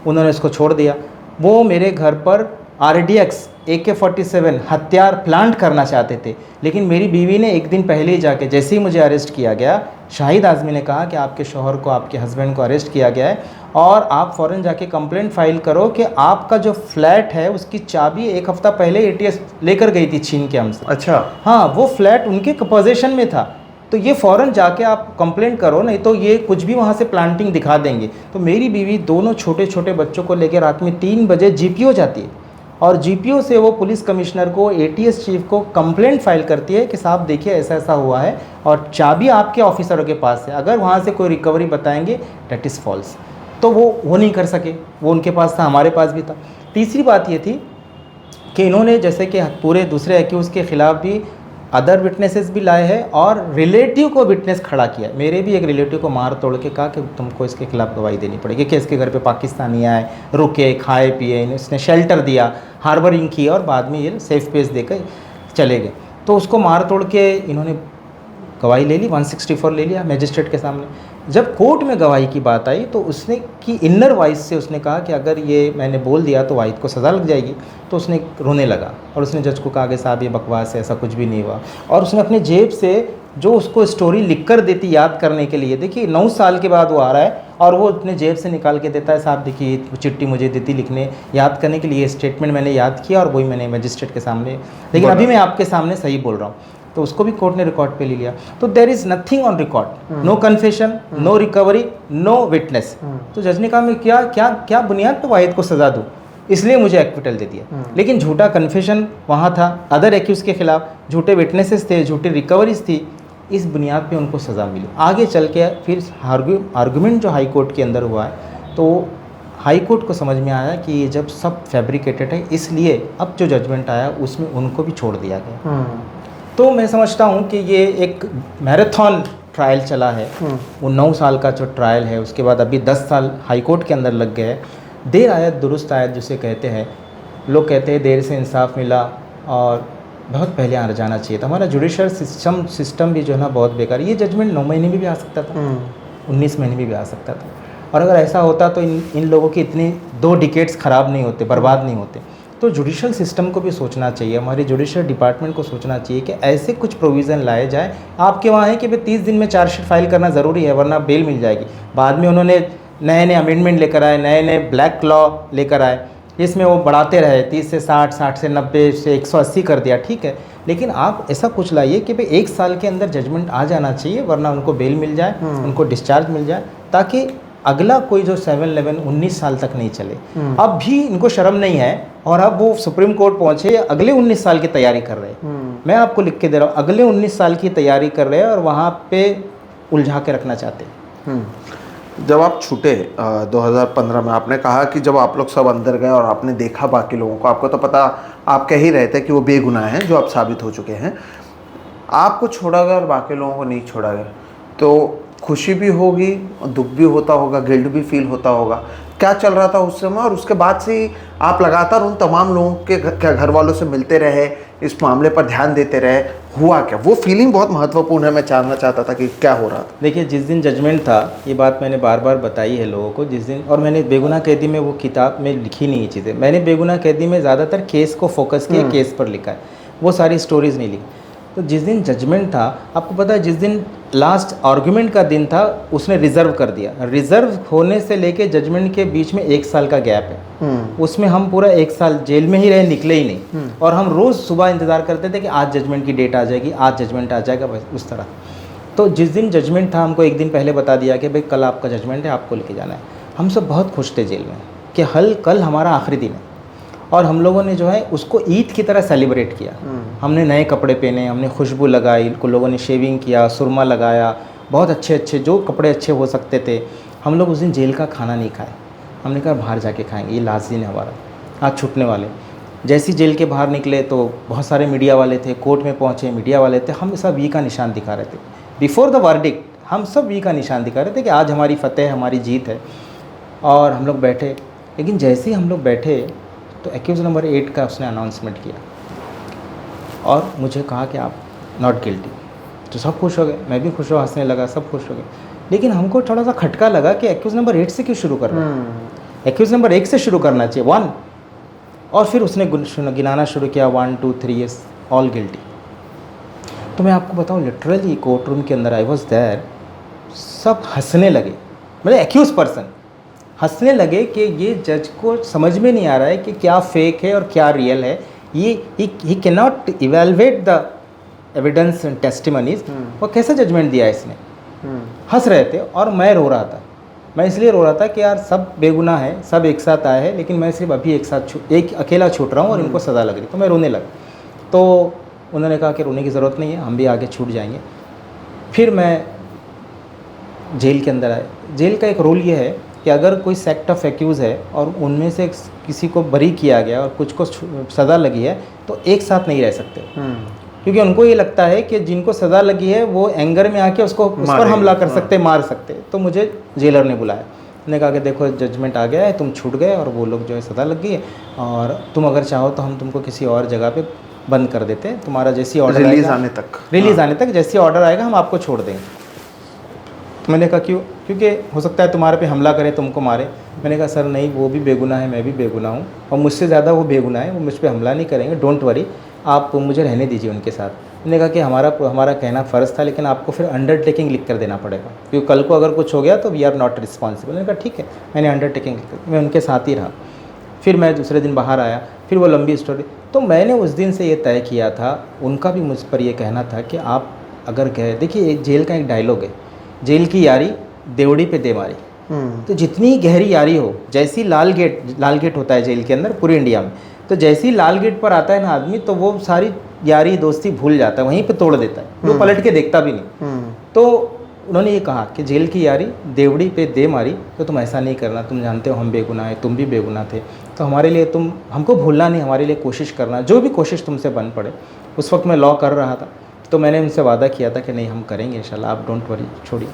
उन्होंने इसको छोड़ दिया। वो मेरे घर पर RDX AK-47 हथियार प्लांट करना चाहते थे, लेकिन मेरी बीवी ने एक दिन पहले ही जाके, जैसे ही मुझे अरेस्ट किया गया, शाहिद आज़मी ने कहा कि आपके शौहर को, आपके हस्बैंड को अरेस्ट किया गया है, और आप फ़ौरन जाके कंप्लेंट फाइल करो कि आपका जो फ्लैट है उसकी चाबी 1 हफ़्ता पहले ATS लेकर गई थी छीन के हमसे। अच्छा। हाँ, वो फ्लैट उनके पोजीशन में था, तो ये फ़ौरन जाके आप कंप्लेंट करो, नहीं तो ये कुछ भी वहाँ से प्लांटिंग दिखा देंगे। तो मेरी बीवी दोनों छोटे छोटे बच्चों को लेकर रात में 3 बजे GPO जाती है, और GPO से वो पुलिस कमिश्नर को, ATS चीफ को कंप्लेंट फाइल करती है कि साहब देखिए ऐसा ऐसा हुआ है, और चाबी आपके ऑफिसरों के पास है, अगर वहाँ से कोई रिकवरी बताएंगे दैट इज़ फॉल्स। तो वो नहीं कर सके, वो उनके पास था, हमारे पास भी था। तीसरी बात ये थी कि इन्होंने, जैसे कि पूरे दूसरे एक्यूज़ के ख़िलाफ़ भी अदर विटनेसेस भी लाए हैं और रिलेटिव को विटनेस खड़ा किया। मेरे भी एक रिलेटिव को मार तोड़ के कहा कि तुमको इसके खिलाफ गवाही देनी पड़ेगी, कि इसके घर पे पाकिस्तानी आए, रुके, खाए पिए, इसने शेल्टर दिया, हार्बरिंग की और बाद में ये सेफ पेस देकर चले गए। तो उसको मार तोड़ के इन्होंने गवाही ले ली, 164 ले लिया मैजिस्ट्रेट के सामने। जब कोर्ट में गवाही की बात आई तो उसने की इनर वॉइस से उसने कहा कि अगर ये मैंने बोल दिया तो वाहिद को सज़ा लग जाएगी। तो उसने रोने लगा और उसने जज को कहा कि साहब ये बकवास है, ऐसा कुछ भी नहीं हुआ। और उसने अपने जेब से जो उसको स्टोरी लिख कर देती याद करने के लिए, देखिए 9 साल के बाद वो आ रहा है और वो अपने जेब से निकाल के देता है, साहब देखिए चिट्ठी मुझे देती लिखने याद करने के लिए, स्टेटमेंट मैंने याद किया और वही मैंने मजिस्ट्रेट के सामने, लेकिन अभी मैं आपके सामने सही बोल रहा हूँ। तो उसको भी कोर्ट ने रिकॉर्ड पे ले लिया। तो there is nothing on record, no confession, no recovery, no witness. तो जज ने कहा मैं क्या क्या क्या बुनियाद पर वाहिद को सज़ा दूँ, इसलिए मुझे एक्विटल दे दिया। लेकिन झूठा कन्फेशन वहाँ था, अदर एक्यूज के खिलाफ झूठे विटनेसेस थे, झूठी रिकवरीज थी, इस बुनियाद पे उनको सज़ा मिली। आगे चल के फिर आर्गूमेंट जो हाई कोर्ट के अंदर हुआ है, तो हाई कोर्ट को समझ में आया कि ये जब सब फैब्रिकेटेड है, इसलिए अब जो जजमेंट आया उसमें उनको भी छोड़ दिया गया। तो मैं समझता हूँ कि ये एक मैराथन ट्रायल चला है। वो 9 साल का जो ट्रायल है, उसके बाद अभी 10 साल हाई कोर्ट के अंदर लग गए। देर आयत दुरुस्त आयत जिसे कहते हैं, लोग कहते हैं देर से इंसाफ मिला और बहुत पहले आ जाना चाहिए था। हमारा जुडिशल सिस्टम भी जो है ना बहुत बेकार। ये जजमेंट 9 महीने में भी आ सकता था, 19 महीने में भी आ सकता था। और अगर ऐसा होता तो इन लोगों के इतने 2 डिकेड्स ख़राब नहीं होते, बर्बाद नहीं होते। तो जुडिशल सिस्टम को भी सोचना चाहिए, हमारे जुडिशल डिपार्टमेंट को सोचना चाहिए कि ऐसे कुछ प्रोविज़न लाए जाए। आपके वहाँ है कि भाई 30 दिन में चार्जशीट फाइल करना ज़रूरी है वरना बेल मिल जाएगी। बाद में उन्होंने नए नए अमेंडमेंट लेकर आए, नए नए ब्लैक लॉ लेकर आए, इसमें वो बढ़ाते रहे, 30 से 60, 60 से 90 से 180 कर दिया, ठीक है। लेकिन आप ऐसा कुछ लाइए कि भाई 1 साल के अंदर जजमेंट आ जाना चाहिए, वरना उनको बेल मिल जाए, उनको डिस्चार्ज मिल जाए, ताकि अगला कोई जो 7-11, 19 साल तक नहीं चले। अब भी इनको शर्म नहीं है और अब वो सुप्रीम कोर्ट पहुंचे, अगले 19 साल की तैयारी कर रहे हैं। मैं आपको लिख के दे रहा हूँ, अगले 19 साल की तैयारी कर रहे हैं और वहाँ पे उलझा के रखना चाहते हैं। जब आप छूटे 2015 में, आपने कहा कि जब आप लोग सब अंदर गए और आपने देखा बाकी लोगों को, आपको तो पता, आप कह ही रहे थे कि वो बेगुनाह हैं जो अब साबित हो चुके हैं। आपको छोड़ा गया और बाकी लोगों को नहीं छोड़ा गया, तो खुशी भी होगी, दुख भी होता होगा, गिल्ट भी फील होता होगा। क्या चल रहा था उस समय? और उसके बाद से ही आप लगातार उन तमाम लोगों के घर वालों से मिलते रहे, इस मामले पर ध्यान देते रहे, हुआ क्या? वो फीलिंग बहुत महत्वपूर्ण है, मैं जानना चाहता था कि क्या हो रहा था। देखिए, जिस दिन जजमेंट था, ये बात मैंने बार बार बताई है लोगों को, जिस दिन, और मैंने बेगुनाह कैदी में वो किताब में लिखी नहीं ये चीज़ें, मैंने बेगुनाह कैदी में ज़्यादातर केस को फोकस किया, केस पर लिखा है, वो सारी स्टोरीज़ नहीं लिखी। तो जिस दिन जजमेंट था, आपको पता है जिस दिन लास्ट आर्गुमेंट का दिन था, उसने रिज़र्व कर दिया। रिज़र्व होने से लेके जजमेंट के बीच में 1 साल का गैप है। उसमें हम पूरा 1 साल जेल में ही रहे, निकले ही नहीं। और हम रोज़ सुबह इंतज़ार करते थे कि आज जजमेंट की डेट आ जाएगी, आज जजमेंट आ जाएगा, बस उस तरह। तो जिस दिन जजमेंट था, हमको एक दिन पहले बता दिया कि भाई कल आपका जजमेंट है, आपको लेके जाना है। हम सब बहुत खुश थे जेल में कि कल हमारा आखिरी दिन है। और हम लोगों ने जो है उसको ईद की तरह सेलिब्रेट किया। हमने नए कपड़े पहने, हमने खुशबू लगाई, लोगों ने शेविंग किया, सुरमा लगाया, बहुत अच्छे अच्छे जो कपड़े अच्छे हो सकते थे। हम लोग उस दिन जेल का खाना नहीं खाए, हमने कहा बाहर जाके खाएंगे, ये लास्ट दिन है हमारा, आज छूटने वाले। जैसे ही जेल के बाहर निकले तो बहुत सारे मीडिया वाले थे, कोर्ट में पहुँचे, मीडिया वाले थे, हम सब वी का निशान दिखा रहे थे। बिफोर द वर्डिक्ट हम सब वी का निशान दिखा रहे थे कि आज हमारी फतेह, हमारी जीत है। और हम लोग बैठे, लेकिन जैसे ही हम लोग बैठे तो एक्यूज़ नंबर 8 का उसने अनाउंसमेंट किया और मुझे कहा कि आप नॉट गिल्टी। तो सब खुश हो गए, मैं भी खुश हो, हंसने लगा, सब खुश हो गए। लेकिन हमको थोड़ा सा खटका लगा कि एक्यूज़ नंबर 8 से क्यों शुरू कर रहा है, एक्यूज़ नंबर 1 से शुरू करना चाहिए, 1। और फिर उसने गिनाना शुरू किया, 1 2 3 यस, ऑल गिल्टी। तो मैं आपको बताऊँ, लिटरली कोर्ट रूम के अंदर आई वॉज देयर, सब हंसने लगे, मतलब एक्यूज़ पर्सन हंसने लगे कि ये जज को समझ में नहीं आ रहा है कि क्या फेक है और क्या रियल है। ये he can not evaluate the evidence and testimonies. वो कैसा जजमेंट दिया इसने। हंस रहे थे और मैं रो रहा था। मैं इसलिए रो रहा था कि यार सब बेगुनाह है, सब एक साथ आए हैं, लेकिन मैं सिर्फ अभी एक अकेला छूट रहा हूँ और इनको सज़ा लग रही। तो मैं रोने लगा। तो उन्होंने कहा कि रोने की ज़रूरत नहीं है, हम भी आगे छूट जाएंगे। फिर मैं जेल के अंदर आए। जेल का एक रूल ये है कि अगर कोई सेक्ट ऑफ एक्यूज़ है और उनमें से किसी को बरी किया गया और कुछ को सज़ा लगी है तो एक साथ नहीं रह सकते, क्योंकि उनको ये लगता है कि जिनको सज़ा लगी है वो एंगर में आके उसको उस पर हमला कर सकते, मार सकते। तो मुझे जेलर ने बुलाया, ने कहा कि देखो जजमेंट आ गया है, तुम छूट गए और वो लोग जो है सज़ा लग गई है, और तुम अगर चाहो तो हम तुमको किसी और जगह पे बंद कर देते हैं, तुम्हारा जैसी ऑर्डर रिलीज़ आने तक, रिलीज़ आने तक जैसी ऑर्डर आएगा हम आपको छोड़ देंगे। तो मैंने कहा क्यों? क्योंकि हो सकता है तुम्हारे पे हमला करे, तुमको मारे। मैंने कहा सर नहीं, वो भी बेगुनाह है, मैं भी बेगुनाह हूँ, और मुझसे ज़्यादा वो बेगुनाह है, वो मुझ पर हमला नहीं करेंगे, डोंट वरी, आप मुझे रहने दीजिए उनके साथ। मैंने कहा कि हमारा कहना फ़र्ज़ था, लेकिन आपको फिर अंडरटेकिंग लिख कर देना पड़ेगा, क्योंकि कल को अगर कुछ हो गया तो वी आर नॉट रिस्पॉन्सिबल। मैंने कहा ठीक है, मैंने अंडरटेकिंग लिख कर, मैं उनके साथ ही रहा। फिर मैं दूसरे दिन बाहर आया, फिर वो लंबी स्टोरी। तो मैंने उस दिन से ये तय किया था, उनका भी मुझ पर ये कहना था कि आप अगर गए, देखिए जेल का एक डायलॉग है, जेल की यारी देवड़ी पे दे मारी। तो जितनी गहरी यारी हो, जैसी लाल गेट होता है जेल के अंदर पूरी इंडिया में, तो जैसी लाल गेट पर आता है ना आदमी, तो वो सारी यारी दोस्ती भूल जाता है, वहीं पे तोड़ देता है, वो पलट के देखता भी नहीं। तो उन्होंने ये कहा कि जेल की यारी देवड़ी पे दे मारी, तो तुम ऐसा नहीं करना, तुम जानते हो हम बेगुनाह हैं, तुम भी बेगुनाह थे, तो हमारे लिए तुम हमको भूलना नहीं, हमारे लिए कोशिश करना, जो भी कोशिश तुमसे बन पड़े। उस वक्त मैं लॉ कर रहा था, तो मैंने उनसे वादा किया था कि नहीं हम करेंगे इंशाल्लाह, आप डोंट वरी, छोड़िए।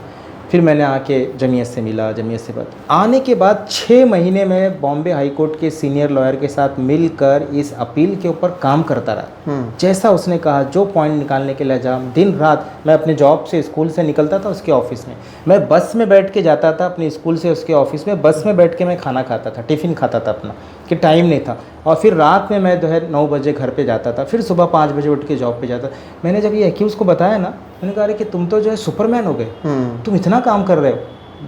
फिर मैंने आके जमीयत से मिला, जमीयत से बात आने के बाद 6 महीने में बॉम्बे हाई कोर्ट के सीनियर लॉयर के साथ मिलकर इस अपील के ऊपर काम करता रहा। जैसा उसने कहा, जो पॉइंट निकालने के लिए जा, दिन रात मैं अपने जॉब से, स्कूल से निकलता था उसके ऑफिस में, मैं बस में बैठ के जाता था अपने स्कूल से उसके ऑफिस में, बस में बैठ के मैं खाना खाता था, टिफ़िन खाता था अपना, कि टाइम नहीं था। और फिर रात में मैं जो है 9 बजे घर पे जाता था, फिर सुबह 5 बजे उठ के जॉब पे जाता। मैंने जब ये एक्यूज़ को बताया ना, मैंने कहा कि तुम तो जो है सुपरमैन हो गए, तुम इतना काम कर रहे हो,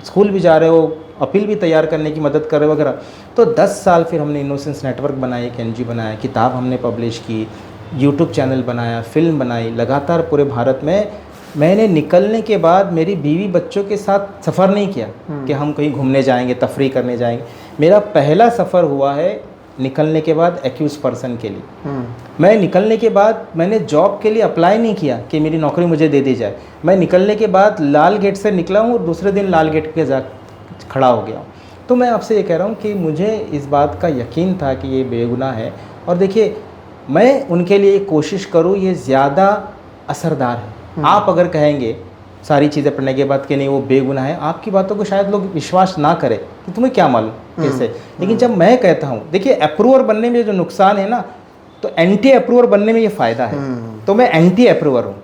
स्कूल भी जा रहे हो, अपील भी तैयार करने की मदद कर रहे हो वगैरह। तो 10 साल फिर हमने इनोसेंस नेटवर्क बनाई, एक NGO बनाया, किताब हमने पब्लिश की, यूट्यूब चैनल बनाया, फिल्म बनाई, लगातार पूरे भारत में। मैंने निकलने के बाद मेरी बीवी बच्चों के साथ सफ़र नहीं किया कि हम कहीं घूमने जाएंगे, तफरी करने जाएंगे। मेरा पहला सफ़र हुआ है निकलने के बाद एक्यूज़ पर्सन के लिए। मैं निकलने के बाद मैंने जॉब के लिए अप्लाई नहीं किया कि मेरी नौकरी मुझे दे दी जाए। मैं निकलने के बाद लाल गेट से निकला हूँ और दूसरे दिन लाल गेट पे जा खड़ा हो गया हूँ। तो मैं आपसे ये कह रहा हूँ कि मुझे इस बात का यकीन था कि ये बेगुनाह है, और देखिए मैं उनके लिए कोशिश करूँ ये ज़्यादा असरदार है। आप अगर कहेंगे सारी चीज़ें पढ़ने के बाद कि नहीं वो बेगुनाह है, आपकी बातों को शायद लोग विश्वास ना करें कि तुम्हें क्या मालूम कैसे। लेकिन जब मैं कहता हूँ, देखिए अप्रूवर बनने में जो नुकसान है ना, तो एंटी अप्रूवर बनने में ये फ़ायदा है। तो मैं एंटी अप्रूवर हूँ।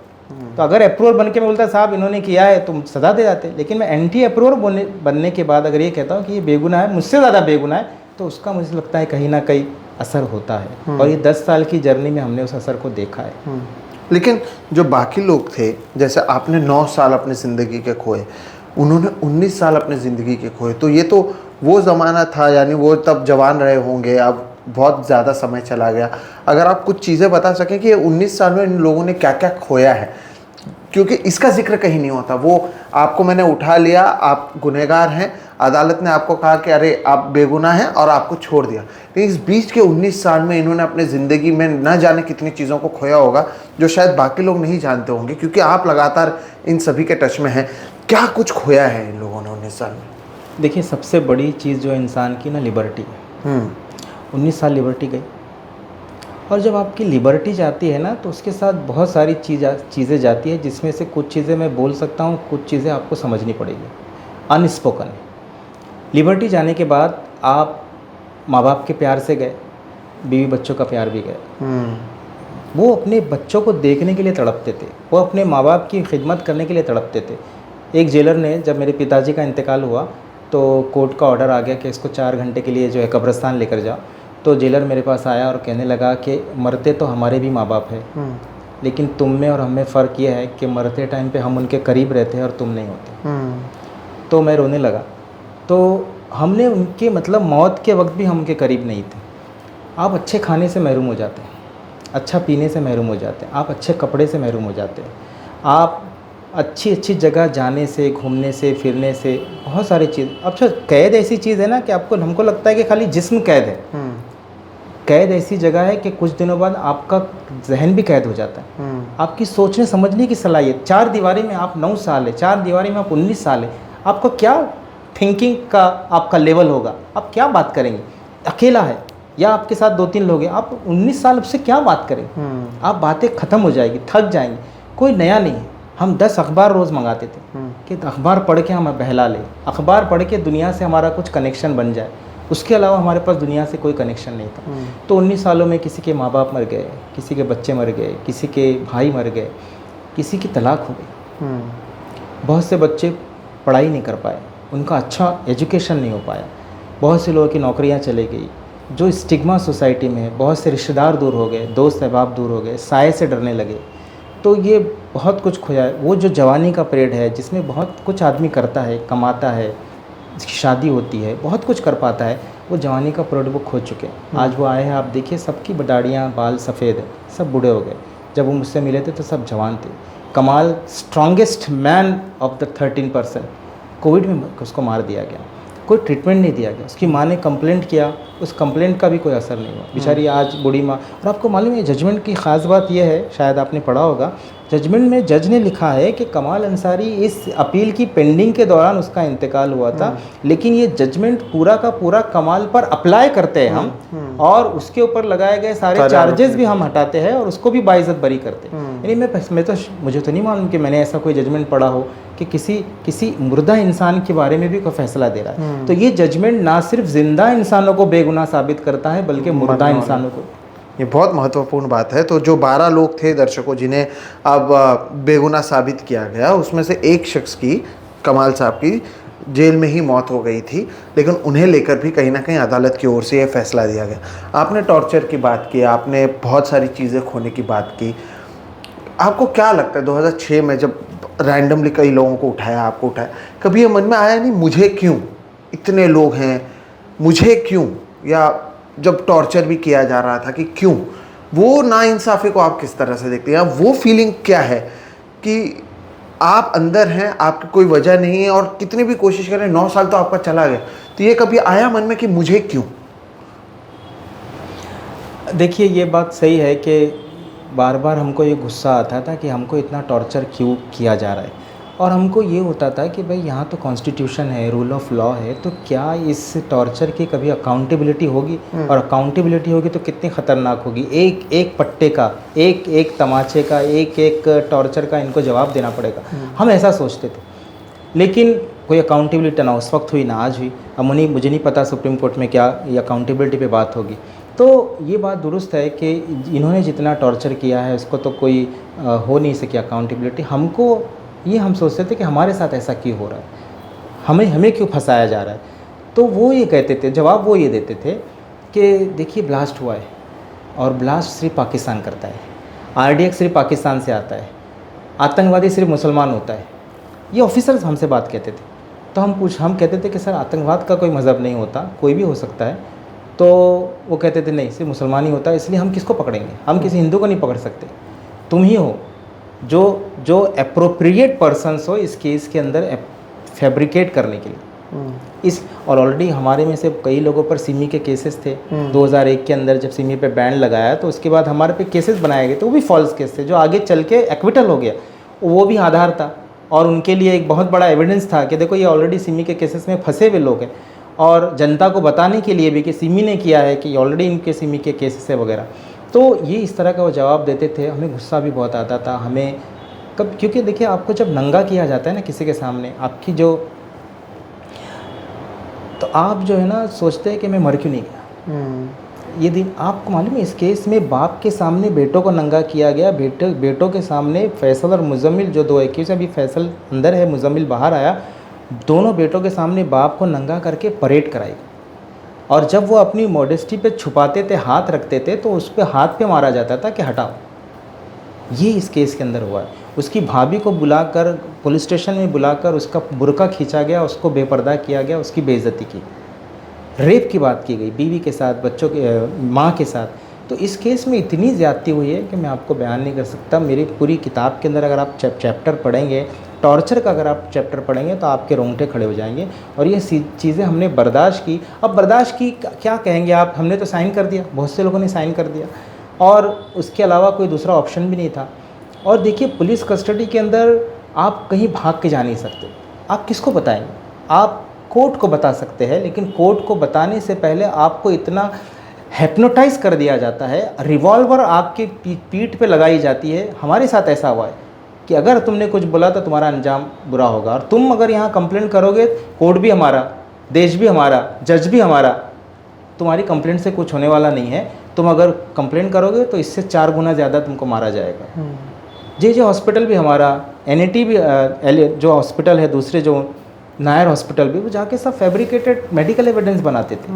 तो अगर अप्रूवर बन के मैं बोलता साहब इन्होंने किया है तुम सज़ा दे जाते, लेकिन मैं एंटी अप्रूवर बनने के बाद अगर ये कहता हूँ कि ये बेगुनाह है, मुझसे ज़्यादा बेगुनाह है, तो उसका मुझे लगता है कहीं ना कहीं असर होता है। और ये 10 साल की जर्नी में हमने उस असर को देखा है। लेकिन जो बाकी लोग थे, जैसे आपने 9 साल अपनी ज़िंदगी के खोए, उन्होंने 19 साल अपनी ज़िंदगी के खोए, तो ये तो वो ज़माना था, यानी वो तब जवान रहे होंगे, अब बहुत ज़्यादा समय चला गया। अगर आप कुछ चीज़ें बता सकें कि 19 साल में इन लोगों ने क्या क्या खोया है, क्योंकि इसका जिक्र कहीं नहीं होता। वो आपको मैंने उठा लिया, आप गुनहगार हैं, अदालत ने आपको कहा कि अरे आप बेगुनाह हैं और आपको छोड़ दिया। लेकिन इस बीच के 19 साल में इन्होंने अपनी ज़िंदगी में न जाने कितनी चीज़ों को खोया होगा जो शायद बाकी लोग नहीं जानते होंगे, क्योंकि आप लगातार इन सभी के टच में हैं। क्या कुछ खोया है इन लोगों ने 19 साल में? देखिए सबसे बड़ी चीज़ जो इंसान की ना लिबर्टी है। 19 साल लिबर्टी गई, और जब आपकी लिबर्टी जाती है ना तो उसके साथ बहुत सारी चीज़ें जाती है, जिसमें से कुछ चीज़ें मैं बोल सकता हूँ, कुछ चीज़ें आपको समझनी पड़ेगी, अनस्पोकन। लिबर्टी जाने के बाद आप माँ बाप के प्यार से गए, बीवी बच्चों का प्यार भी गए। वो अपने बच्चों को देखने के लिए तड़पते थे, वो अपने माँ बाप की खिदमत करने के लिए तड़पते थे। एक जेलर ने, जब मेरे पिताजी का इंतकाल हुआ तो कोर्ट का ऑर्डर आ गया कि इसको 4 घंटे के लिए जो है कब्रिस्तान लेकर जाओ। तो जेलर मेरे पास आया और कहने लगा कि मरते तो हमारे भी माँ बाप है, लेकिन तुम में और हम में फ़र्क ये है कि मरते टाइम पे हम उनके करीब रहते हैं और तुम नहीं होते। तो मैं रोने लगा। तो हमने उनके मतलब मौत के वक्त भी हम उनके करीब नहीं थे। आप अच्छे खाने से महरूम हो जाते हैं, अच्छा पीने से महरूम हो जाते हैं, आप अच्छे कपड़े से महरूम हो जाते हैं, आप अच्छी अच्छी जगह जाने से, घूमने से, फिरने से, बहुत सारी चीज़। अच्छा कैद ऐसी चीज़ है ना कि हमको लगता है कि खाली जिस्म कैद है। कैद ऐसी जगह है कि कुछ दिनों बाद आपका जहन भी कैद हो जाता है। आपकी सोचने समझने की सलाहियत, 4 दीवारी में आप 9 साल है, 4 दीवारी में आप 19 साल है, आपका क्या थिंकिंग का आपका लेवल होगा, आप क्या बात करेंगे। अकेला है, या आपके साथ 2-3 लोग हैं, आप 19 साल से क्या बात करें? आप बातें ख़त्म हो जाएगी, थक जाएंगे, कोई नया नहीं है। हम 10 अखबार रोज़ मंगाते थे कि अखबार पढ़ के हम बहला लें, अखबार पढ़ के दुनिया से हमारा कुछ कनेक्शन बन जाए, उसके अलावा हमारे पास दुनिया से कोई कनेक्शन नहीं था। तो 19 सालों में किसी के माँ बाप मर गए, किसी के बच्चे मर गए, किसी के भाई मर गए, किसी की तलाक हो गई, बहुत से बच्चे पढ़ाई नहीं कर पाए, उनका अच्छा एजुकेशन नहीं हो पाया, बहुत से लोगों की नौकरियां चले गई, जो स्टिग्मा सोसाइटी में है, बहुत से रिश्तेदार दूर हो गए, दोस्त अहबाब दूर हो गए, साए से डरने लगे। तो ये बहुत कुछ खोया है। वो जो जवानी का पीरियड है जिसमें बहुत कुछ आदमी करता है, कमाता है, शादी होती है, बहुत कुछ कर पाता है, वो जवानी का पीरियड वो खो चुके हैं। आज वो आए हैं, आप देखिए सबकी दाढ़ियाँ बाल सफ़ेद है, सब बूढ़े हो गए। जब वो मुझसे मिले थे तो सब जवान थे। कमाल strongest man of the 13%, Covid में उसको मार दिया गया, कोई ट्रीटमेंट नहीं दिया गया। उसकी माँ ने कंप्लेंट किया, उस कंप्लेंट का भी कोई असर नहीं हुआ, बेचारी आज बूढ़ी माँ। और आपको मालूम है जजमेंट की ख़ास बात यह है, शायद आपने पढ़ा होगा, जजमेंट में जज ने लिखा है कि कमाल अंसारी इस अपील की पेंडिंग के दौरान उसका इंतकाल हुआ था, लेकिन ये जजमेंट पूरा का पूरा कमाल पर अप्लाई करते हैं हम, और उसके ऊपर लगाए गए सारे चार्जेस भी हम हटाते हैं और उसको भी बाइज्जत बरी करते हैं। यानी मुझे तो नहीं मालूम कि मैंने ऐसा कोई जजमेंट पढ़ा हो कि किसी मुर्दा इंसान के बारे में भी कोई फैसला दे रहा है। तो ये जजमेंट ना सिर्फ जिंदा इंसानों को बेगुनाह साबित करता है बल्कि मुर्दा इंसानों को। ये बहुत महत्वपूर्ण बात है। तो जो 12 लोग थे दर्शकों जिन्हें अब बेगुनाह साबित किया गया, उसमें से एक शख्स की, कमाल साहब की, जेल में ही मौत हो गई थी, लेकिन उन्हें लेकर भी कहीं ना कहीं अदालत की ओर से यह फैसला दिया गया। आपने टॉर्चर की बात की, आपने बहुत सारी चीज़ें खोने की बात की। आपको क्या लगता है 2006 में जब रैंडमली कई लोगों को उठाया, आपको उठाया, कभी ये मन में आया नहीं मुझे क्यों, इतने लोग हैं, मुझे क्यों? या जब टॉर्चर भी किया जा रहा था कि क्यों, वो नाइंसाफ़ी को आप किस तरह से देखते हैं? वो फीलिंग क्या है कि आप अंदर हैं, आपकी कोई वजह नहीं है और कितनी भी कोशिश करें, 9 साल तो आपका चला गया, तो ये कभी आया मन में कि मुझे क्यों? देखिए ये बात सही है कि बार बार हमको ये गुस्सा आता था कि हमको इतना टॉर्चर क्यों किया जा रहा है, और हमको ये होता था कि भाई यहाँ तो कॉन्स्टिट्यूशन है, रूल ऑफ लॉ है, तो क्या इस टॉर्चर की कभी अकाउंटेबिलिटी होगी? और अकाउंटेबिलिटी होगी तो कितनी ख़तरनाक होगी। एक एक पट्टे का, एक एक तमाचे का, एक एक टॉर्चर का इनको जवाब देना पड़ेगा, हम ऐसा सोचते थे। लेकिन कोई अकाउंटेबिलिटी ना उस वक्त हुई ना आज हुई। अब मुझे नहीं पता सुप्रीम कोर्ट में क्या ये अकाउंटेबिलिटी पे बात होगी। तो ये बात दुरुस्त है कि इन्होंने जितना टॉर्चर किया है उसको तो कोई हो नहीं सकी अकाउंटेबिलिटी। हम सोचते थे कि हमारे साथ ऐसा क्यों हो रहा है, हमें क्यों फंसाया जा रहा है। तो वो ये कहते थे, जवाब वो ये देते थे कि देखिए ब्लास्ट हुआ है और ब्लास्ट सिर्फ पाकिस्तान करता है, RDX सिर्फ पाकिस्तान से आता है, आतंकवादी सिर्फ मुसलमान होता है। ये ऑफिसर्स हमसे बात कहते थे। तो हम कहते थे कि सर आतंकवाद का कोई मज़हब नहीं होता, कोई भी हो सकता है। तो वो कहते थे नहीं, सिर्फ मुसलमान ही होता है, इसलिए हम किसको पकड़ेंगे, हम किसी हिंदू को नहीं पकड़ सकते, तुम ही हो जो एप्रोप्रिएट पर्सन्स हो इस केस के अंदर फैब्रिकेट करने के लिए। और ऑलरेडी हमारे में से कई लोगों पर सिमी के केसेस थे। 2001 के अंदर जब सिमी पे बैन लगाया तो उसके बाद हमारे पे केसेस बनाए गए, तो वो भी फॉल्स केस थे, जो आगे चल के एक्विटल हो गया, वो भी आधार था और उनके लिए एक बहुत बड़ा एविडेंस था कि देखो ये ऑलरेडी सिमी के केसेस में फंसे हुए लोग हैं, और जनता को बताने के लिए भी कि सिमी ने किया है कि ऑलरेडी इनके सिमी के केसेस है वगैरह। तो ये इस तरह का वो जवाब देते थे। हमें गुस्सा भी बहुत आता था हमें क्योंकि देखिए आपको जब नंगा किया जाता है ना किसी के सामने, आपकी तो आप जो है ना सोचते हैं कि मैं मर क्यों नहीं गया। ये दिन आपको मालूम है इस केस में बाप के सामने बेटों को नंगा किया गया, बेटों के सामने फैसल और मुजम्मिल, जो 2 अभी फैसल अंदर है, मुजम्मिल बाहर आया, दोनों बेटों के सामने बाप को नंगा करके परेड कराई। और जब वो अपनी मॉडेस्टी पे छुपाते थे, हाथ रखते थे, तो उस पर हाथ पे मारा जाता था कि हटाओ। ये इस केस के अंदर हुआ है। उसकी भाभी को बुलाकर पुलिस स्टेशन में बुलाकर उसका बुर्का खींचा गया, उसको बेपर्दा किया गया, उसकी बेइज्जती की, रेप की बात की गई बीवी के साथ, बच्चों के माँ के साथ। तो इस केस में इतनी ज़्यादती हुई है कि मैं आपको बयान नहीं कर सकता। मेरी पूरी किताब के अंदर अगर आप चैप्टर पढ़ेंगे, टॉर्चर का अगर आप चैप्टर पढ़ेंगे तो आपके रोंगटे खड़े हो जाएंगे। और ये चीज़ें हमने बर्दाश्त की। अब बर्दाश्त की क्या कहेंगे आप, हमने तो साइन कर दिया, बहुत से लोगों ने साइन कर दिया, और उसके अलावा कोई दूसरा ऑप्शन भी नहीं था। और देखिए पुलिस कस्टडी के अंदर आप कहीं भाग के जा नहीं सकते। आप किसको बताएंगे? आप कोर्ट को बता सकते हैं, लेकिन कोर्ट को बताने से पहले आपको इतना हिप्नोटाइज कर दिया जाता है, रिवॉल्वर आपके पीठ पे लगाई जाती है। हमारे साथ ऐसा हुआ है कि अगर तुमने कुछ बोला तो तुम्हारा अंजाम बुरा होगा, और तुम अगर यहाँ कंप्लेंट करोगे, कोर्ट भी हमारा, देश भी हमारा, जज भी हमारा, तुम्हारी कंप्लेंट से कुछ होने वाला नहीं है। तुम अगर कंप्लेंट करोगे तो इससे 4 गुना ज़्यादा तुमको मारा जाएगा। जे हॉस्पिटल भी हमारा, एनएटी भी, जो हॉस्पिटल है दूसरे, जो नायर हॉस्पिटल भी, वो जाके सब फैब्रिकेटेड मेडिकल एविडेंस बनाते थे।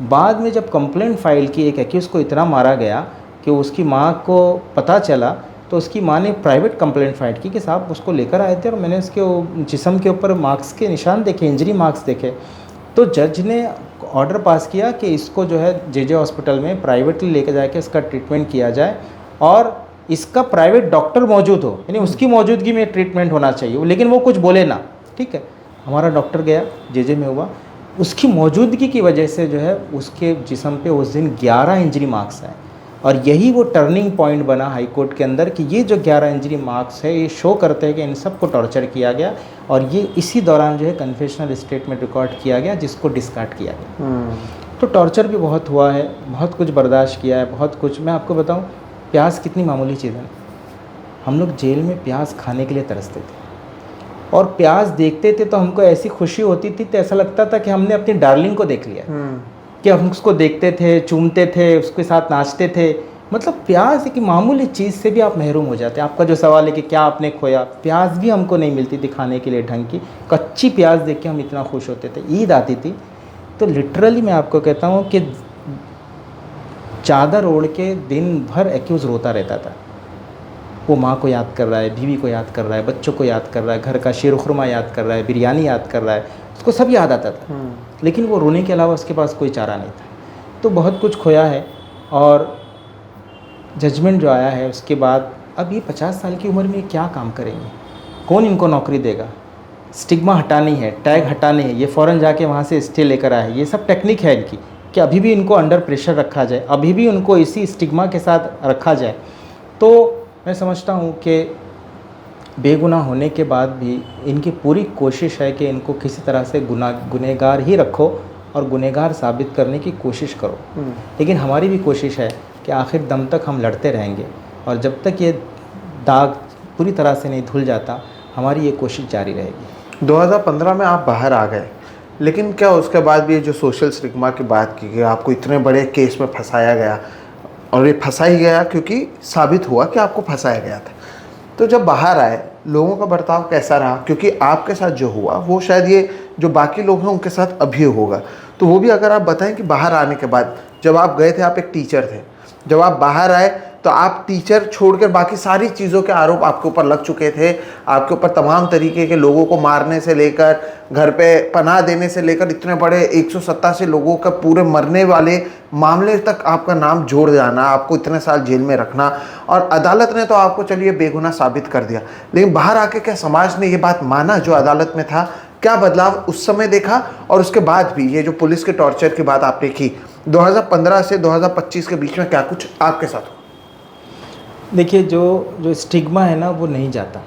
बाद में जब कंप्लेंट फाइल की, एक एक्यूज़ को इतना मारा गया कि उसकी माँ को पता चला, तो उसकी माँ ने प्राइवेट कंप्लेंट फाइल की कि साहब उसको लेकर आए थे और मैंने उसके जिस्म के ऊपर मार्क्स के निशान देखे, इंजरी मार्क्स देखे। तो जज ने ऑर्डर पास किया कि इसको जो है जे हॉस्पिटल में प्राइवेटली लेकर जाके इसका ट्रीटमेंट किया जाए, और इसका प्राइवेट डॉक्टर मौजूद हो, यानी उसकी मौजूदगी में ट्रीटमेंट होना चाहिए, लेकिन वो कुछ बोले ना। ठीक है, हमारा डॉक्टर गया, जे में हुआ, उसकी मौजूदगी की वजह से जो है उसके जिस्म पे उस दिन 11 इंजरी मार्क्स आए, और यही वो टर्निंग पॉइंट बना हाई कोर्ट के अंदर कि ये जो 11 इंजरी मार्क्स है ये शो करते हैं कि इन सब को टॉर्चर किया गया, और ये इसी दौरान जो है कन्फेशनल स्टेटमेंट रिकॉर्ड किया गया, जिसको डिस्कार्ड किया गया। तो टॉर्चर भी बहुत हुआ है, बहुत कुछ बर्दाश्त किया है, बहुत कुछ। मैं आपको बताऊं, प्याज कितनी मामूली चीज़ है। हम लोग जेल में प्याज खाने के लिए तरसते थे, और प्याज देखते थे तो हमको ऐसी खुशी होती थी, तो ऐसा लगता था कि हमने अपनी डार्लिंग को देख लिया, कि हम उसको देखते थे, चूमते थे, उसके साथ नाचते थे। मतलब प्याज एक मामूली चीज़ से भी आप महरूम हो जाते हैं। आपका जो सवाल है कि क्या आपने खोया, प्याज भी हमको नहीं मिलती थी खाने के लिए ढंग की, कच्ची प्याज देख के हम इतना खुश होते थे। ईद आती थी तो लिटरली मैं आपको कहता हूँ कि चादर ओढ़ के दिन भर एक्यूज़ रोता रहता था। वो माँ को याद कर रहा है, बीवी को याद कर रहा है, बच्चों को याद कर रहा है, घर का शीर-ओ-खुरमा याद कर रहा है, बिरयानी याद कर रहा है, उसको सब याद आता था, लेकिन वो रोने के अलावा उसके पास कोई चारा नहीं था। तो बहुत कुछ खोया है, और जजमेंट जो आया है उसके बाद अब ये 50 साल की उम्र में क्या काम करेंगे, कौन इनको नौकरी देगा। स्टिग्मा हटानी है, टैग हटाने है, ये फ़ौरन जाके वहाँ से स्टे लेकर आए। ये सब टेक्निक है इनकी कि अभी भी इनको अंडर प्रेशर रखा जाए, अभी भी उनको इसी स्टिग्मा के साथ रखा जाए। तो मैं समझता हूँ कि बेगुनाह होने के बाद भी इनकी पूरी कोशिश है कि इनको किसी तरह से गुनहगार ही रखो और गुनहगार साबित करने की कोशिश करो। लेकिन हमारी भी कोशिश है कि आखिर दम तक हम लड़ते रहेंगे, और जब तक ये दाग पूरी तरह से नहीं धुल जाता, हमारी ये कोशिश जारी रहेगी। 2015 में आप बाहर आ गए, लेकिन क्या उसके बाद भी ये जो सोशल स्टिग्मा की बात की गई, आपको इतने बड़े केस में फंसाया गया, और ये फंसा ही गया क्योंकि साबित हुआ कि आपको फंसाया गया था। तो जब बाहर आए, लोगों का बर्ताव कैसा रहा? क्योंकि आपके साथ जो हुआ वो शायद ये जो बाकी लोग हैं उनके साथ अभी होगा, तो वो भी अगर आप बताएं कि बाहर आने के बाद, जब आप गए थे आप एक टीचर थे, जब आप बाहर आए तो आप टीचर छोड़कर बाकी सारी चीज़ों के आरोप आपके ऊपर लग चुके थे। आपके ऊपर तमाम तरीके के लोगों को मारने से लेकर, घर पे पनाह देने से लेकर, इतने बड़े 187 लोगों का पूरे मरने वाले मामले तक आपका नाम जोड़ जाना, आपको इतने साल जेल में रखना, और अदालत ने तो आपको चलिए बेगुनाह साबित कर दिया। लेकिन बाहर आके क्या समाज ने ये बात माना जो अदालत में था? क्या बदलाव उस समय देखा, और उसके बाद भी ये जो पुलिस के टॉर्चर की बात आपने की, 2015 से 2025 के बीच में क्या कुछ आपके साथ हुआ? देखिए, जो स्टिग्मा है ना वो नहीं जाता।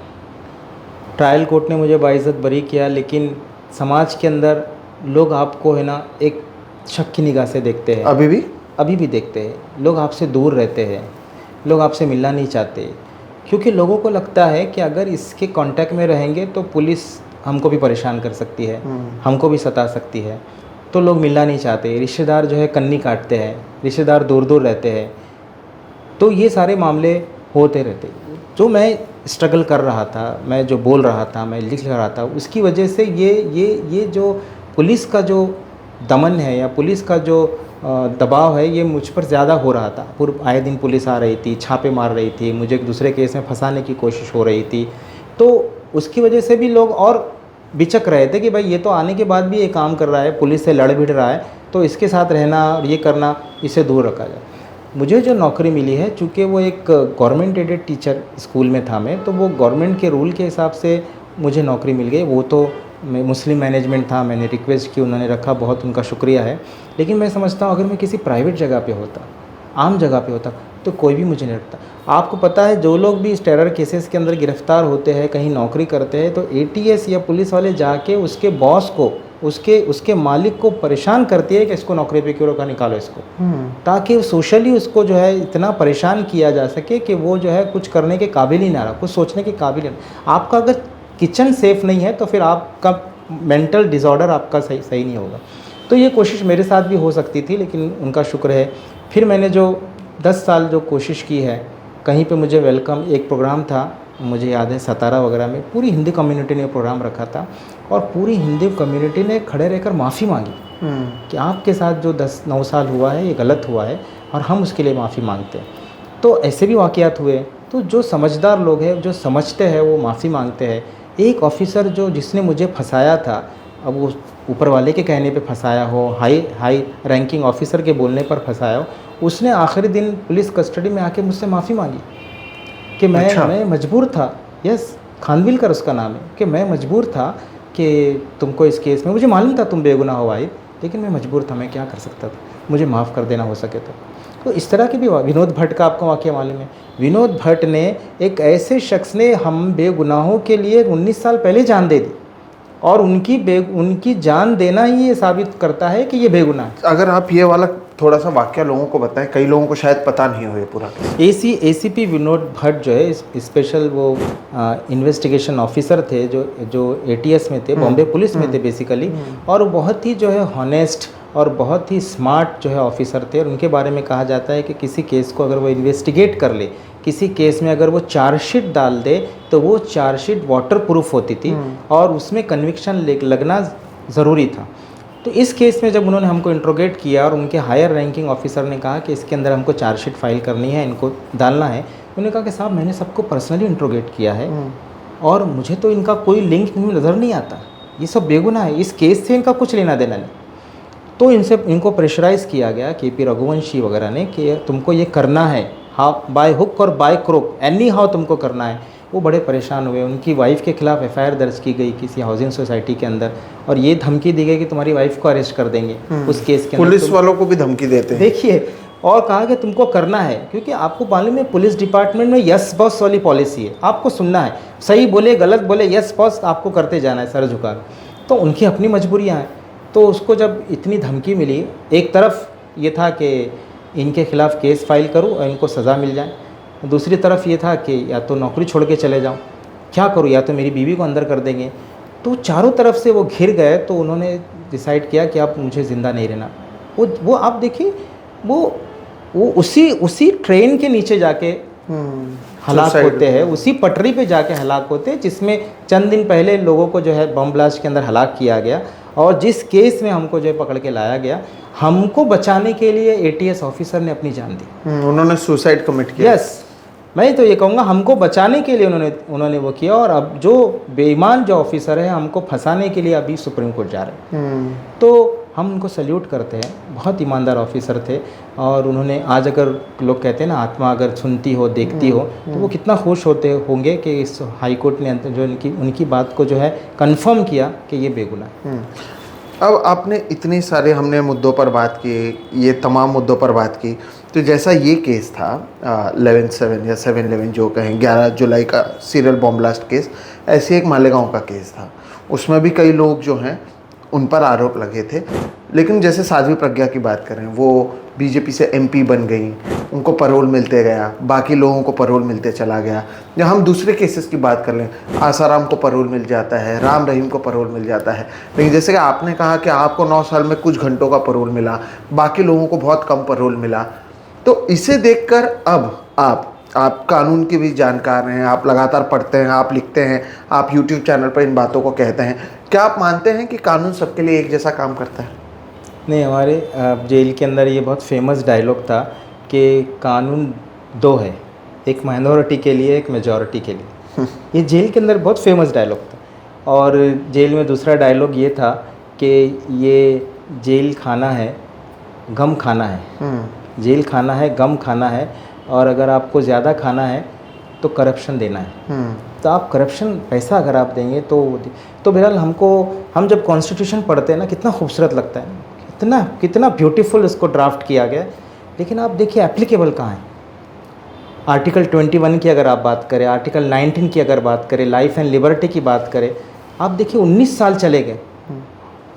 ट्रायल कोर्ट ने मुझे बाइज़्ज़त बरी किया, लेकिन समाज के अंदर लोग आपको है ना एक शक की निगाह से देखते हैं। अभी भी देखते हैं। लोग आपसे दूर रहते हैं, लोग आपसे मिलना नहीं चाहते, क्योंकि लोगों को लगता है कि अगर इसके कांटेक्ट में रहेंगे तो पुलिस हमको भी परेशान कर सकती है, हमको भी सता सकती है। तो लोग मिलना नहीं चाहते, रिश्तेदार जो है कन्नी काटते हैं, रिश्तेदार दूर दूर रहते हैं। तो ये सारे मामले होते रहते। जो मैं स्ट्रगल कर रहा था, मैं जो बोल रहा था, मैं लिख रहा था, उसकी वजह से ये जो पुलिस का जो दमन है या पुलिस का जो दबाव है, ये मुझ पर ज़्यादा हो रहा था। आए दिन पुलिस आ रही थी, छापे मार रही थी, मुझे एक दूसरे केस में फंसाने की कोशिश हो रही थी। तो उसकी वजह से भी लोग और बिचक रहे थे कि भाई ये तो आने के बाद भी ये काम कर रहा है, पुलिस से लड़ भिड़ रहा है, तो इसके साथ रहना और ये करना, इसे दूर रखा जाए। मुझे जो नौकरी मिली है, चूँकि वो एक गवर्नमेंट एडेड टीचर स्कूल में था मैं, तो वो गवर्नमेंट के रूल के हिसाब से मुझे नौकरी मिल गई। वो तो मुस्लिम मैनेजमेंट था, मैंने रिक्वेस्ट की, उन्होंने रखा, बहुत उनका शुक्रिया है। लेकिन मैं समझता हूँ अगर मैं किसी प्राइवेट जगह पे होता, आम जगह पे होता, तो कोई भी मुझे नहीं रखता। आपको पता है, जो लोग भी इस टेरर केसेस के अंदर गिरफ़्तार होते हैं, कहीं नौकरी करते हैं, तो ATS या पुलिस वाले जाके उसके बॉस को उसके उसके मालिक को परेशान करती है कि इसको नौकरी पे क्यों रखा, निकालो इसको, ताकि सोशली उसको जो है इतना परेशान किया जा सके कि वो जो है कुछ करने के काबिल ही ना रहा, कुछ सोचने के काबिल ही नहीं। आपका अगर किचन सेफ़ नहीं है तो फिर आपका मेंटल डिसऑर्डर आपका सही नहीं होगा। तो ये कोशिश मेरे साथ भी हो सकती थी, लेकिन उनका शुक्र है फिर मैंने जो 10 साल जो कोशिश की है, कहीं पे मुझे वेलकम, एक प्रोग्राम था मुझे याद है सतारा वगैरह में, पूरी हिंदी कम्युनिटी ने प्रोग्राम रखा था और पूरी हिंदी कम्युनिटी ने खड़े रहकर माफ़ी मांगी कि आपके साथ जो 10-9 साल हुआ है ये गलत हुआ है और हम उसके लिए माफ़ी मांगते हैं। तो ऐसे भी वाक़यात हुए। तो जो समझदार लोग हैं, जो समझते हैं, वो माफ़ी मांगते हैं। एक ऑफ़िसर जिसने मुझे फंसाया था, अब वो ऊपर वाले के कहने पे फंसाया हो, हाई रैंकिंग ऑफ़िसर के बोलने पर फंसाया हो, उसने आखिरी दिन पुलिस कस्टडी में आके मुझसे माफ़ी मांगी कि मैं मजबूर था। यस, खानविलकर उसका नाम है, कि मैं मजबूर था कि तुमको इस केस में, मुझे मालूम था तुम बेगुनाह हो भाई, लेकिन मैं मजबूर था, मैं क्या कर सकता था, मुझे माफ़ कर देना हो सके तो इस तरह के भी। विनोद भट्ट का आपको वाक़या मालूम है। विनोद भट्ट ने, एक ऐसे शख्स ने हम बेगुनाहों के लिए 19 साल पहले जान दे दी और उनकी जान देना ही ये साबित करता है कि ये बेगुनाह है। अगर आप ये वाला थोड़ा सा वाक्य लोगों को बताएं, कई लोगों को शायद पता नहीं हो ये पूरा। ACP विनोद भट्ट जो है स्पेशल वो इन्वेस्टिगेशन ऑफिसर थे जो ATS में थे, बॉम्बे पुलिस में थे बेसिकली, और वो बहुत ही जो है हॉनेस्ट और बहुत ही स्मार्ट जो है ऑफिसर थे। और उनके बारे में कहा जाता है कि किसी केस को अगर वो इन्वेस्टिगेट कर ले, किसी केस में अगर वो चार्जशीट डाल दे तो वो चार्जशीट वाटर प्रूफ होती थी और उसमें कन्विक्शन लगना ज़रूरी था। तो इस केस में जब उन्होंने हमको इंट्रोगेट किया और उनके हायर रैंकिंग ऑफिसर ने कहा कि इसके अंदर हमको चार्जशीट फाइल करनी है, इनको डालना है, उन्होंने कहा कि साहब मैंने सबको पर्सनली इंट्रोगेट किया है और मुझे तो इनका कोई लिंक नज़र नहीं आता, ये सब बेगुनाह है, इस केस से इनका कुछ लेना देना नहीं। तो इनको प्रेशराइज़ किया गया KP रघुवंशी वगैरह ने कि तुमको ये करना है, हाँ, बाय हुक और बाय क्रोक, एनी हाउ तुमको करना है। वो बड़े परेशान हुए। उनकी वाइफ़ के खिलाफ़ FIR दर्ज की गई किसी हाउसिंग सोसाइटी के अंदर और ये धमकी दी गई कि तुम्हारी वाइफ को अरेस्ट कर देंगे उस केस के अंदर। पुलिस वालों को भी धमकी देते हैं, देखिए, और कहा कि तुमको करना है, क्योंकि आपको मालूम है पुलिस डिपार्टमेंट में यस बॉस वाली पॉलिसी है, आपको सुनना है, सही बोले गलत बोले यस बॉस आपको करते जाना है सर झुका। तो उनकी अपनी मजबूरियाँ हैं। तो उसको जब इतनी धमकी मिली, एक तरफ ये था कि इनके खिलाफ़ केस फाइल करूँ और इनको सज़ा मिल जाए, दूसरी तरफ ये था कि या तो नौकरी छोड़ के चले जाऊँ, क्या करूँ, या तो मेरी बीवी को अंदर कर देंगे। तो चारों तरफ से वो घिर गए। तो उन्होंने डिसाइड किया कि अब मुझे ज़िंदा नहीं रहना। वो आप देखिए, वो उसी ट्रेन के नीचे जाके हलाक होते हैं, उसी पटरी पे जाके हलाक होते हैं जिसमें चंद दिन पहले लोगों को जो है बम ब्लास्ट के अंदर हलाक किया गया। और जिस केस में हमको जो है पकड़ के लाया गया, हमको बचाने के लिए ATS ऑफिसर ने अपनी जान दी। उन्होंने सुसाइड कमिट किया। यस, मैं तो ये कहूँगा हमको बचाने के लिए उन्होंने वो किया। और अब जो बेईमान जो ऑफिसर है हमको फंसाने के लिए अभी सुप्रीम कोर्ट जा रहे हैं। तो हम उनको सल्यूट करते हैं, बहुत ईमानदार ऑफिसर थे। और उन्होंने आज, अगर लोग कहते हैं ना आत्मा अगर सुनती हो देखती हो, तो वो कितना खुश होते होंगे कि इस हाई कोर्ट ने जो उनकी बात को जो है कंफर्म किया कि ये बेगुनाह है। अब आपने इतने सारे हमने मुद्दों पर बात की, ये तमाम मुद्दों पर बात की, तो जैसा ये केस था 11/7 या 7/11 जो कहें, 11 जुलाई का सीरियल बॉम्ब ब्लास्ट केस, ऐसे एक मालेगांव का केस था। उसमें भी कई लोग जो हैं उन पर आरोप लगे थे। लेकिन जैसे साध्वी प्रज्ञा की बात करें, वो BJP से MP बन गई, उनको पैरोल मिलते गया, बाकी लोगों को पैरोल मिलते चला गया। या हम दूसरे केसेस की बात कर लें, आसाराम को पैरोल मिल जाता है, राम रहीम को पैरोल मिल जाता है। लेकिन जैसे कि आपने कहा कि आपको 9 साल में कुछ घंटों का पैरोल मिला, बाकी लोगों को बहुत कम पैरोल मिला। तो इसे देखकर अब आप कानून के भी जानकार हैं, आप लगातार पढ़ते हैं, आप लिखते हैं, आप YouTube चैनल पर इन बातों को कहते हैं, क्या आप मानते हैं कि कानून सबके लिए एक जैसा काम करता है? नहीं, हमारे जेल के अंदर ये बहुत फेमस डायलॉग था कि कानून 2 है, एक माइनॉरिटी के लिए, एक मेजॉरिटी के लिए। ये जेल के अंदर बहुत फेमस डायलॉग था। और जेल में दूसरा डायलॉग ये था कि ये जेल खाना है, गम खाना है। जेल खाना है, गम खाना है, और अगर आपको ज़्यादा खाना है तो करप्शन देना है। तो आप करप्शन पैसा अगर आप देंगे तो बहरहाल हम जब कॉन्स्टिट्यूशन पढ़ते हैं ना, कितना खूबसूरत लगता है, कितना ब्यूटीफुल इसको ड्राफ्ट किया गया। लेकिन आप देखिए एप्लीकेबल कहाँ है। आर्टिकल 21 की अगर आप बात करें, आर्टिकल 19 की अगर बात करें, लाइफ एंड लिबर्टी की बात करें, आप देखिए 19 साल चले गए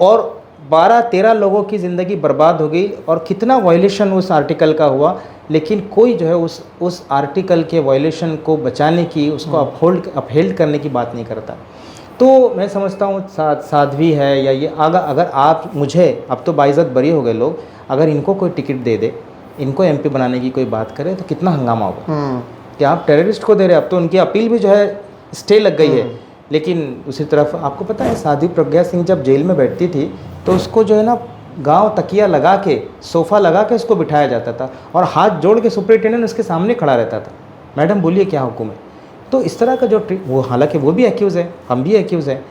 और 12-13 लोगों की ज़िंदगी बर्बाद हो गई और कितना वायलेशन उस आर्टिकल का हुआ, लेकिन कोई जो है उस आर्टिकल के वायलेशन को बचाने की, उसको अपहेल्ड करने की बात नहीं करता। तो मैं समझता हूँ साध्वी है या ये अगर आप मुझे, अब तो बाइज़्ज़त बरी हो गए लोग, अगर इनको कोई टिकट दे दे, इनको एमपी बनाने की कोई बात करे तो कितना हंगामा होगा कि आप टेररिस्ट को दे रहे हैं। अब तो उनकी अपील भी जो है स्टे लग गई है। लेकिन दूसरी तरफ आपको पता है साध्वी प्रज्ञा सिंह जब जेल में बैठती थी तो उसको जो है ना गांव तकिया लगा के, सोफ़ा लगा के उसको बिठाया जाता था और हाथ जोड़ के सुपरिटेंडेंट उसके सामने खड़ा रहता था, मैडम बोलिए क्या हुक्म है। तो इस तरह का जो वो, हालांकि वो भी एक्यूज़ है, हम भी एक्यूज़ हैं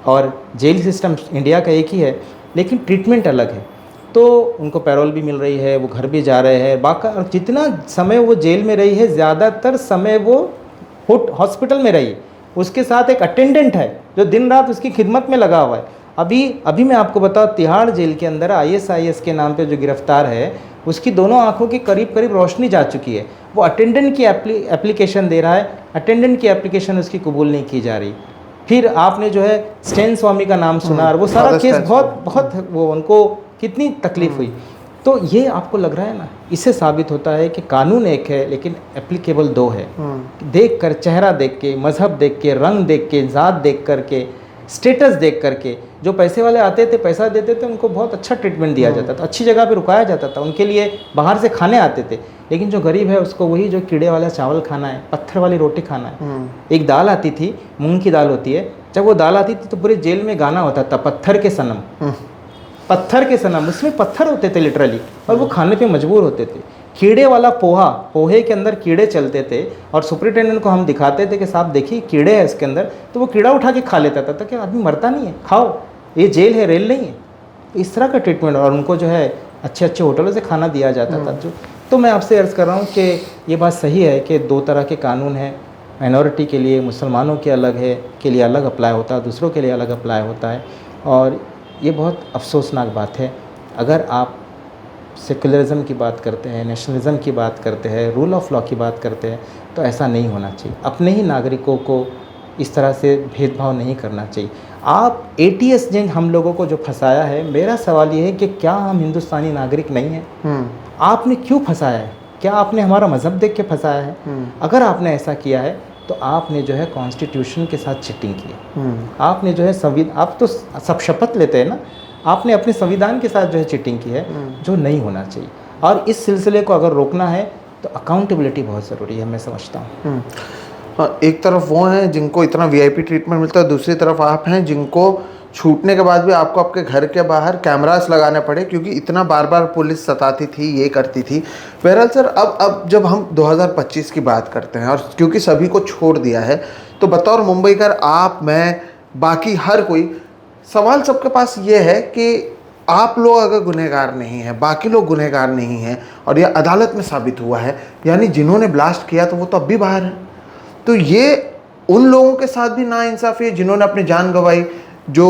और जेल सिस्टम इंडिया का एक ही है, लेकिन ट्रीटमेंट अलग है। तो उनको पैरोल भी मिल रही है, वो घर भी जा रहे हैं, बाका और जितना समय वो जेल में रही है ज़्यादातर समय वो हॉस्पिटल में रही। उसके साथ एक अटेंडेंट है जो दिन रात उसकी खिदमत में लगा हुआ है। अभी मैं आपको बताऊं, तिहाड़ जेल के अंदर ISIS के नाम पे जो गिरफ्तार है, उसकी दोनों आंखों की करीब करीब रोशनी जा चुकी है। वो अटेंडेंट की एप्लीकेशन दे रहा है, अटेंडेंट की एप्लीकेशन उसकी कबूल नहीं की जा रही। फिर आपने जो है स्टेन स्वामी का नाम सुना और वो सारा केस बहुत वो उनको कितनी तकलीफ हुई। तो ये आपको लग रहा है ना, इससे साबित होता है कि कानून एक है लेकिन एप्लीकेबल दो है। देख कर, चेहरा देख के, मज़हब देख के, रंग देख के, ज़ात देख कर के, स्टेटस देख करके, जो पैसे वाले आते थे, पैसा देते थे, उनको बहुत अच्छा ट्रीटमेंट दिया जाता था, अच्छी जगह पे रुकाया जाता था, उनके लिए बाहर से खाने आते थे। लेकिन जो गरीब है उसको वही जो कीड़े वाला चावल खाना है, पत्थर वाली रोटी खाना है। एक दाल आती थी, मूंग की दाल होती है, जब वो दाल आती थी तो पूरे जेल में गाना होता था, पत्थर के सनम, पत्थर के सनम। उसमें पत्थर होते थे लिटरली, और वो खाने पे मजबूर होते थे। कीड़े वाला पोहे के अंदर कीड़े चलते थे और सुपरिटेंडेंट को हम दिखाते थे कि साहब देखिए कीड़े हैं इसके अंदर, तो वो कीड़ा उठा के खा लेता था। तो क्या आदमी मरता नहीं है, खाओ, ये जेल है, रेल नहीं है। इस तरह का ट्रीटमेंट, और उनको जो है अच्छे अच्छे होटलों से खाना दिया जाता था। जो तो मैं आपसे अर्ज़ कर रहा हूँ कि ये बात सही है कि दो तरह के कानून हैं। माइनॉरिटी के लिए, मुसलमानों के अलग है, के लिए अलग अप्लाई होता है, दूसरों के लिए अलग अप्लाई होता है। और ये बहुत अफसोसनाक बात है। अगर आप सेकुलरिज्म की बात करते हैं, नेशनलिज्म की बात करते हैं, रूल ऑफ लॉ की बात करते हैं, तो ऐसा नहीं होना चाहिए। अपने ही नागरिकों को इस तरह से भेदभाव नहीं करना चाहिए। आप ATS जिन हम लोगों को जो फंसाया है, मेरा सवाल ये है कि क्या हम हिंदुस्तानी नागरिक नहीं हैं? आपने क्यों फंसाया है? क्या आपने हमारा मज़हब देख के फंसाया है? अगर आपने ऐसा किया है तो आपने जो है कॉन्स्टिट्यूशन के साथ चीटिंग की है। आपने जो है आप तो सब शपथ लेते हैं ना, आपने अपने संविधान के साथ जो है चीटिंग की है, जो नहीं होना चाहिए। और इस सिलसिले को अगर रोकना है तो अकाउंटेबिलिटी बहुत ज़रूरी है, मैं समझता हूँ। एक तरफ वो हैं जिनको इतना VIP ट्रीटमेंट मिलता है, दूसरी तरफ आप हैं जिनको छूटने के बाद भी आपको आपके घर के बाहर कैमरास लगाने पड़े क्योंकि इतना बार बार पुलिस सताती थी, ये करती थी। बहरहाल सर, अब जब हम 2025 की बात करते हैं और क्योंकि सभी को छोड़ दिया है, तो बतौर मुंबईकर आप, मैं, बाकी हर कोई, सवाल सबके पास ये है कि आप लोग अगर गुनहगार नहीं हैं, बाकी लोग गुनहगार नहीं हैं और यह अदालत में साबित हुआ है, यानी जिन्होंने ब्लास्ट किया तो वो तो अब भी बाहर हैं, तो ये उन लोगों के साथ भी नाइंसाफ़ी है जिन्होंने अपनी जान गंवाई, जो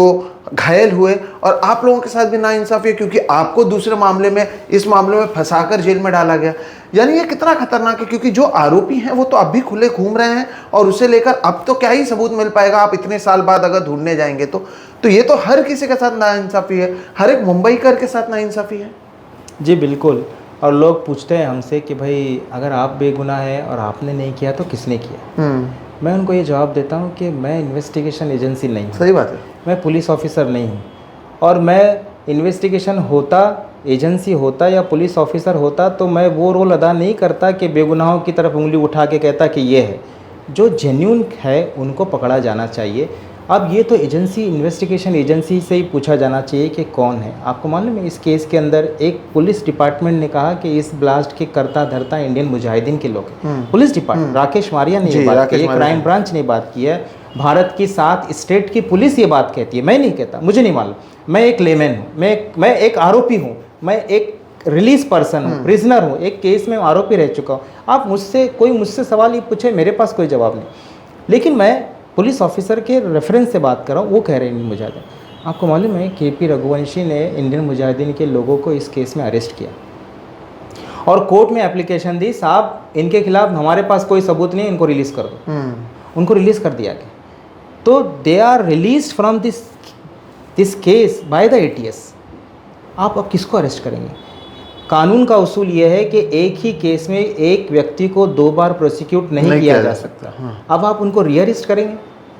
घायल हुए, और आप लोगों के साथ भी नाइंसाफ़ी है क्योंकि आपको दूसरे मामले में, इस मामले में फंसाकर जेल में डाला गया। यानी ये कितना खतरनाक है क्योंकि जो आरोपी हैं वो तो अब भी खुले घूम रहे हैं और उसे लेकर अब तो क्या ही सबूत मिल पाएगा, आप इतने साल बाद अगर ढूंढने जाएंगे तो ये तो हर किसी के साथ नाइंसाफ़ी है, हर एक मुंबईकर के साथ नाइंसाफ़ी है। जी बिल्कुल। और लोग पूछते हैं हमसे कि भाई अगर आप बेगुनाह हैं और आपने नहीं किया तो किसने किया? मैं उनको ये जवाब देता हूँ कि मैं इन्वेस्टिगेशन एजेंसी नहीं हूँ। सही बात है। मैं पुलिस ऑफिसर नहीं हूँ, और मैं इन्वेस्टिगेशन होता, एजेंसी होता या पुलिस ऑफिसर होता तो मैं वो रोल अदा नहीं करता कि बेगुनाहों की तरफ उंगली उठा के कहता कि ये है। जो जेन्युइन है उनको पकड़ा जाना चाहिए। अब ये तो एजेंसी, इन्वेस्टिगेशन एजेंसी से ही पूछा जाना चाहिए कि कौन है। आपको मालूम है इस केस के अंदर एक पुलिस डिपार्टमेंट ने कहा कि इस ब्लास्ट के कर्ता धर्ता इंडियन मुजाहिदीन के लोग हैं। पुलिस डिपार्टमेंट, राकेश मारिया ने ये बात की है, क्राइम ब्रांच ने बात की है, भारत की 7 स्टेट की पुलिस ये बात कहती है। मैं नहीं कहता, मुझे नहीं मालूम, मैं एक लेमैन हूँ, मैं एक आरोपी हूँ, मैं एक रिलीज पर्सन हूँ, प्रिजनर हूँ, एक केस में आरोपी रह चुका हूँ। आप मुझसे सवाल ये पूछे, मेरे पास कोई जवाब नहीं। लेकिन मैं पुलिस ऑफिसर के रेफरेंस से बात कर रहा हूँ, वो कह रहे हैं इंडियन मुजाहिदीन। आपको मालूम है KP रघुवंशी ने इंडियन मुजाहिदीन के लोगों को इस केस में अरेस्ट किया और कोर्ट में एप्लीकेशन दी, साहब इनके खिलाफ हमारे पास कोई सबूत नहीं, इनको रिलीज़ कर दो। उनको रिलीज़ कर दिया गया। तो they are release from this this case by the ATS, आप अब किसको अरेस्ट करेंगे? कानून का उसूल ये है कि एक ही केस में एक व्यक्ति को 2 बार प्रोसिक्यूट नहीं किया जा सकता। अब आप उनको रीअरेस्ट करेंगे,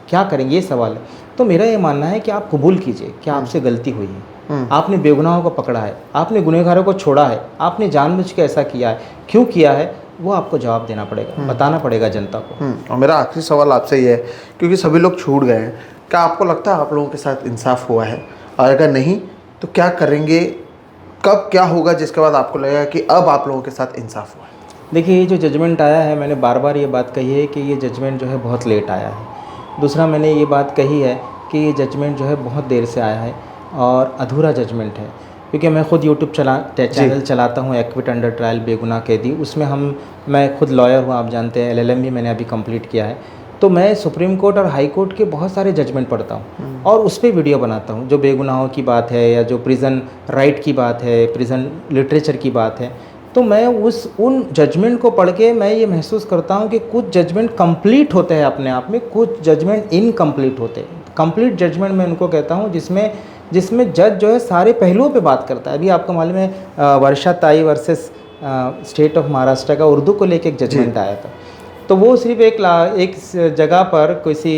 क्या करेंगे, ये सवाल है। तो मेरा ये मानना है कि आप कबूल कीजिए कि आपसे गलती हुई है, आपने बेगुनाहों को पकड़ा है, आपने गुनहगारों को छोड़ा है, आपने जानबूझ के ऐसा किया है, क्यों किया है वो आपको जवाब देना पड़ेगा, बताना पड़ेगा जनता को। और मेरा आखिरी सवाल आपसे ये है, क्योंकि सभी लोग छूट गए हैं, क्या आपको लगता है आप लोगों के साथ इंसाफ हुआ है? और अगर नहीं तो क्या करेंगे, कब क्या होगा जिसके बाद आपको लगेगा कि अब आप लोगों के साथ इंसाफ हुआ है? देखिए, ये जो जजमेंट आया है, मैंने बार बार ये बात कही है कि ये जजमेंट जो है बहुत लेट आया है। दूसरा, मैंने ये बात कही है कि ये जजमेंट जो है बहुत देर से आया है और अधूरा जजमेंट है, क्योंकि मैं खुद यूट्यूब चैनल चलाता हूँ, एक्विट अंडर ट्रायल बेगुनाह कैदी। उसमें मैं खुद लॉयर हूँ, आप जानते हैं, LLM भी मैंने अभी कंप्लीट किया है। तो मैं सुप्रीम कोर्ट और हाई कोर्ट के बहुत सारे जजमेंट पढ़ता हूँ और उस पर वीडियो बनाता हूँ। जो बेगुनाहों की बात है या जो प्रिजन राइट की बात है, प्रिजन लिटरेचर की बात है, तो मैं उन जजमेंट को पढ़ के मैं ये महसूस करता हूँ कि कुछ जजमेंट कंप्लीट होते हैं अपने आप में, कुछ जजमेंट इनकम्प्लीट होते हैं। कंप्लीट जजमेंट मैं उनको कहता हूँ जिसमें जज जो है सारे पहलुओं पे बात करता है। अभी आपको मालूम है वर्षा ताई वर्सेस स्टेट ऑफ महाराष्ट्र का उर्दू को लेके एक जजमेंट आया था। तो वो सिर्फ एक जगह पर किसी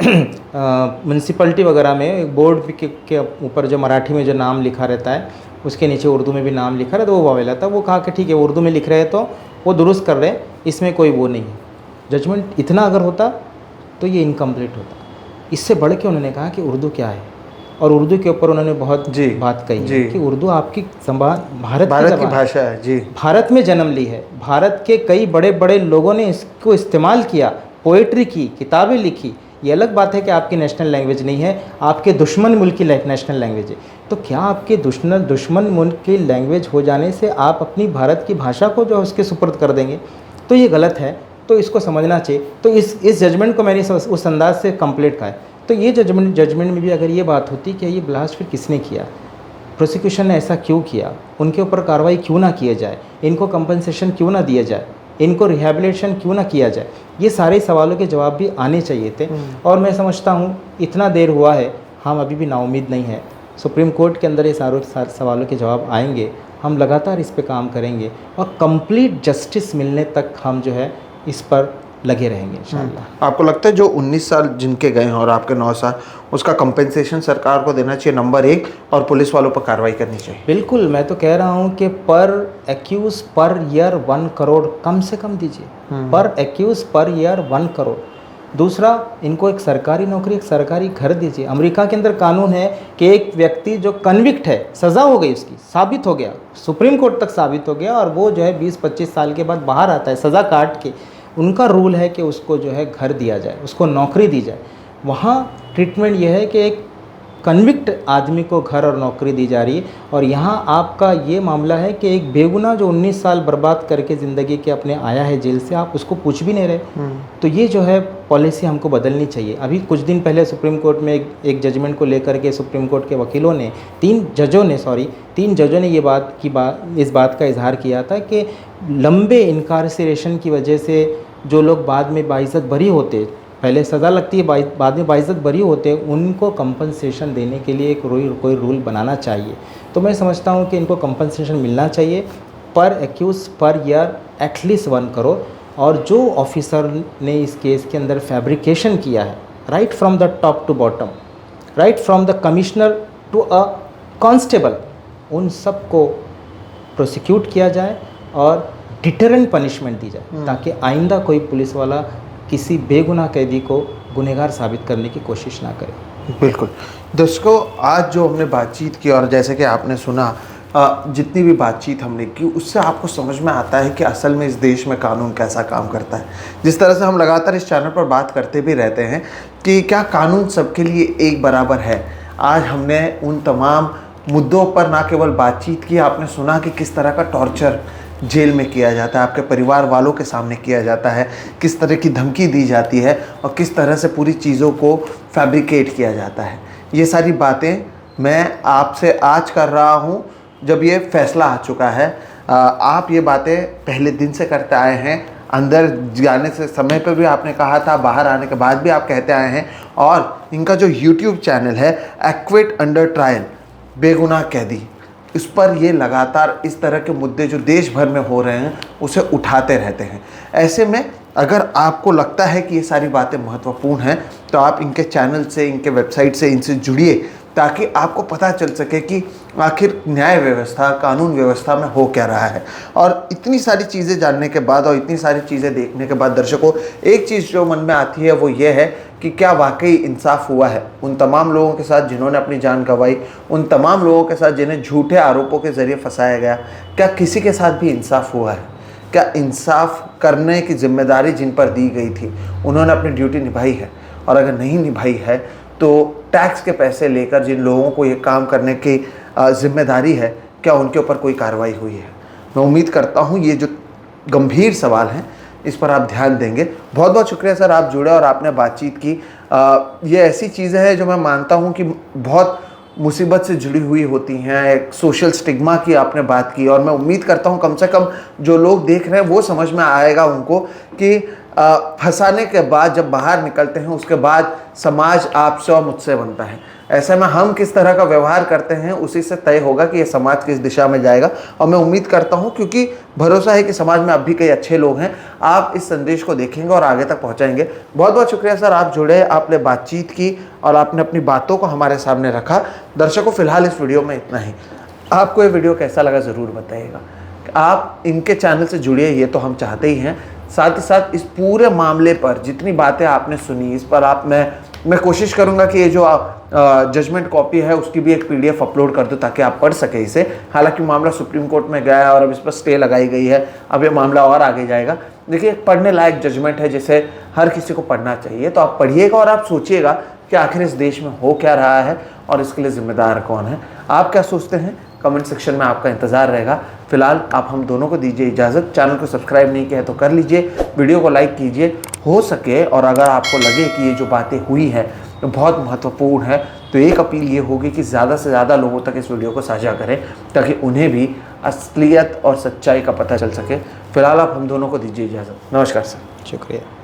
म्यूनसिपलिटी वगैरह में एक बोर्ड के ऊपर जो मराठी में जो नाम लिखा रहता है उसके नीचे उर्दू में भी नाम लिखा रहता है, वो वावेला था। वो कहा कि ठीक है, उर्दू में लिख रहे हैं तो वो दुरुस्त कर रहे हैं, इसमें कोई वो नहीं है। जजमेंट इतना अगर होता तो ये इनकम्प्लीट होता। इससे बढ़ के उन्होंने कहा कि उर्दू क्या है, और उर्दू के ऊपर उन्होंने बहुत बात कही है कि उर्दू आपकी भारत की भाषा है जी, भारत में जन्म ली है, भारत के कई बड़े बड़े लोगों ने इसको इस्तेमाल किया, पोएट्री की, किताबें लिखी। ये अलग बात है कि आपकी नेशनल लैंग्वेज नहीं है, आपके दुश्मन मुल्क की नेशनल लैंग्वेज है। तो क्या आपके दुश्मन मुल्क की लैंग्वेज हो जाने से आप अपनी भारत की भाषा को जो उसके सुपुर्द कर देंगे? तो ये गलत है, तो इसको समझना चाहिए। तो इस जजमेंट को मैंने उस अंदाज से कंप्लीट किया है। तो ये जजमेंट में भी अगर ये बात होती कि ये ब्लास्ट फिर किसने किया, प्रोसिक्यूशन ने ऐसा क्यों किया, उनके ऊपर कार्रवाई क्यों ना किया जाए, इनको कंपनसेशन क्यों ना दिया जाए, इनको रिहैबिलिटेशन क्यों ना किया जाए, ये सारे सवालों के जवाब भी आने चाहिए थे। और मैं समझता हूँ इतना देर हुआ है, हम अभी भी नाउम्मीद नहीं है। सुप्रीम कोर्ट के अंदर ये सारे सवालों के जवाब आएंगे, हम लगातार इस पे काम करेंगे और कंप्लीट जस्टिस मिलने तक हम जो है इस पर लगे रहेंगे इंशाल्लाह। आपको लगता है जो 19 साल जिनके गए हैं और आपके 9 साल, उसका कंपेंसेशन सरकार को देना चाहिए नंबर 1, और पुलिस वालों पर कार्रवाई करनी चाहिए? बिल्कुल, मैं तो कह रहा हूँ कि पर एक्यूज पर ईयर 1 करोड़ कम से कम दीजिए, पर एक्यूज पर ईयर 1 करोड़। दूसरा, इनको एक सरकारी नौकरी, एक सरकारी घर दीजिए। अमेरिका के अंदर कानून है कि एक व्यक्ति जो कन्विक्ट है, सज़ा हो गई उसकी, साबित हो गया, सुप्रीम कोर्ट तक साबित हो गया, और वो जो है 20-25 साल के बाद बाहर आता है सज़ा काट के, उनका रूल है कि उसको जो है घर दिया जाए, उसको नौकरी दी जाए। वहाँ ट्रीटमेंट यह है कि एक कन्विक्ट आदमी को घर और नौकरी दी जा रही है, और यहाँ आपका ये मामला है कि एक बेगुनाह जो 19 साल बर्बाद करके ज़िंदगी के अपने आया है जेल से, आप उसको पूछ भी नहीं रहे। तो ये जो है पॉलिसी हमको बदलनी चाहिए। अभी कुछ दिन पहले सुप्रीम कोर्ट में एक जजमेंट को लेकर के सुप्रीम कोर्ट के वकीलों ने, 3 जजों ने इस बात का इजहार किया था कि लंबे इनकार्सिरेशन की वजह से जो लोग बाद में बाइज्जत बरी होते, पहले सज़ा लगती है, बाद में बाइज्जत बरी होते, उनको कंपनसेशन देने के लिए कोई रूल बनाना चाहिए। तो मैं समझता हूँ कि इनको कंपनसेशन मिलना चाहिए, पर accused per year at least 1 crore. और जो ऑफिसर ने इस केस के अंदर फैब्रिकेशन किया है, right from the top to bottom, right from the commissioner to a constable, उन सब को प्रोसिक्यूट किया जाए और डिटरेंट पनिशमेंट दी जाए, ताकि आइंदा कोई पुलिस वाला किसी बेगुनाह कैदी को गुनहगार साबित करने की कोशिश ना करे। बिल्कुल। दर्शकों, आज जो हमने बातचीत की, और जैसे कि आपने सुना, जितनी भी बातचीत हमने की, उससे आपको समझ में आता है कि असल में इस देश में कानून कैसा काम करता है। जिस तरह से हम लगातार इस चैनल पर बात करते भी रहते हैं कि क्या कानून सबके लिए एक बराबर है। आज हमने उन तमाम मुद्दों पर ना केवल बातचीत की, आपने सुना कि किस तरह का टॉर्चर जेल में किया जाता है, आपके परिवार वालों के सामने किया जाता है, किस तरह की धमकी दी जाती है, और किस तरह से पूरी चीज़ों को फैब्रिकेट किया जाता है। ये सारी बातें मैं आपसे आज कर रहा हूँ जब ये फैसला आ चुका है। आप ये बातें पहले दिन से करते आए हैं, अंदर जाने से समय पर भी आपने कहा था, बाहर आने के बाद भी आप कहते आए हैं। और इनका जो यूट्यूब चैनल है एक्विट अंडर ट्रायल, बेगुनाह कैदी, इस पर ये लगातार इस तरह के मुद्दे जो देश भर में हो रहे हैं उसे उठाते रहते हैं। ऐसे में अगर आपको लगता है कि ये सारी बातें महत्वपूर्ण हैं तो आप इनके चैनल से, इनके वेबसाइट से इनसे जुड़िए, ताकि आपको पता चल सके कि आखिर न्याय व्यवस्था, कानून व्यवस्था में हो क्या रहा है। और इतनी सारी चीज़ें जानने के बाद और इतनी सारी चीज़ें देखने के बाद दर्शकों, एक चीज़ जो मन में आती है वो ये है कि क्या वाकई इंसाफ हुआ है उन तमाम लोगों के साथ जिन्होंने अपनी जान गंवाई, उन तमाम लोगों के साथ जिन्हें झूठे आरोपों के ज़रिए फंसाया गया। क्या किसी के साथ भी इंसाफ हुआ है? क्या इंसाफ करने की जिम्मेदारी जिन पर दी गई थी उन्होंने अपनी ड्यूटी निभाई है? और अगर नहीं निभाई है तो टैक्स के पैसे लेकर जिन लोगों को ये काम करने की जिम्मेदारी है, क्या उनके ऊपर कोई कार्रवाई हुई है? मैं उम्मीद करता हूँ ये जो गंभीर सवाल हैं इस पर आप ध्यान देंगे। बहुत बहुत शुक्रिया सर, आप जुड़े और आपने बातचीत की। ये ऐसी चीज़ें हैं जो मैं मानता हूँ कि बहुत मुसीबत से जुड़ी हुई होती हैं। एक सोशल स्टिग्मा की आपने बात की और मैं उम्मीद करता हूँ कम से कम जो लोग देख रहे हैं वो समझ में आएगा उनको कि फंसाने के बाद जब बाहर निकलते हैं उसके बाद समाज आपसे और मुझसे बनता है। ऐसे में हम किस तरह का व्यवहार करते हैं उसी से तय होगा कि ये समाज किस दिशा में जाएगा। और मैं उम्मीद करता हूँ, क्योंकि भरोसा है कि समाज में अब भी कई अच्छे लोग हैं, आप इस संदेश को देखेंगे और आगे तक पहुँचाएंगे। बहुत बहुत शुक्रिया सर, आप जुड़े, आपने बातचीत की और आपने अपनी बातों को हमारे सामने रखा। दर्शकों, फिलहाल इस वीडियो में इतना ही। आपको ये वीडियो कैसा लगा ज़रूर बताइएगा। आप इनके चैनल से जुड़िए, ये तो हम चाहते ही हैं। साथ ही साथ इस पूरे मामले पर जितनी बातें आपने सुनी, इस पर मैं कोशिश करूंगा कि ये जो जजमेंट कॉपी है उसकी भी एक PDF अपलोड कर दूं ताकि आप पढ़ सकें इसे। हालांकि मामला सुप्रीम कोर्ट में गया है और अब इस पर स्टे लगाई गई है, अब ये मामला और आगे जाएगा। देखिए, पढ़ने लायक जजमेंट है जिसे हर किसी को पढ़ना चाहिए। तो आप पढ़िएगा और आप सोचिएगा कि आखिर इस देश में हो क्या रहा है और इसके लिए जिम्मेदार कौन है। आप क्या सोचते हैं? कमेंट सेक्शन में आपका इंतज़ार रहेगा। फिलहाल आप हम दोनों को दीजिए इजाज़त। चैनल को सब्सक्राइब नहीं किया है तो कर लीजिए, वीडियो को लाइक कीजिए हो सके। और अगर आपको लगे कि ये जो बातें हुई है तो बहुत महत्वपूर्ण है, तो एक अपील ये होगी कि ज़्यादा से ज़्यादा लोगों तक इस वीडियो को साझा करें ताकि उन्हें भी असलियत और सच्चाई का पता चल सके। फिलहाल आप हम दोनों को दीजिए इजाज़त। नमस्कार सर। शुक्रिया।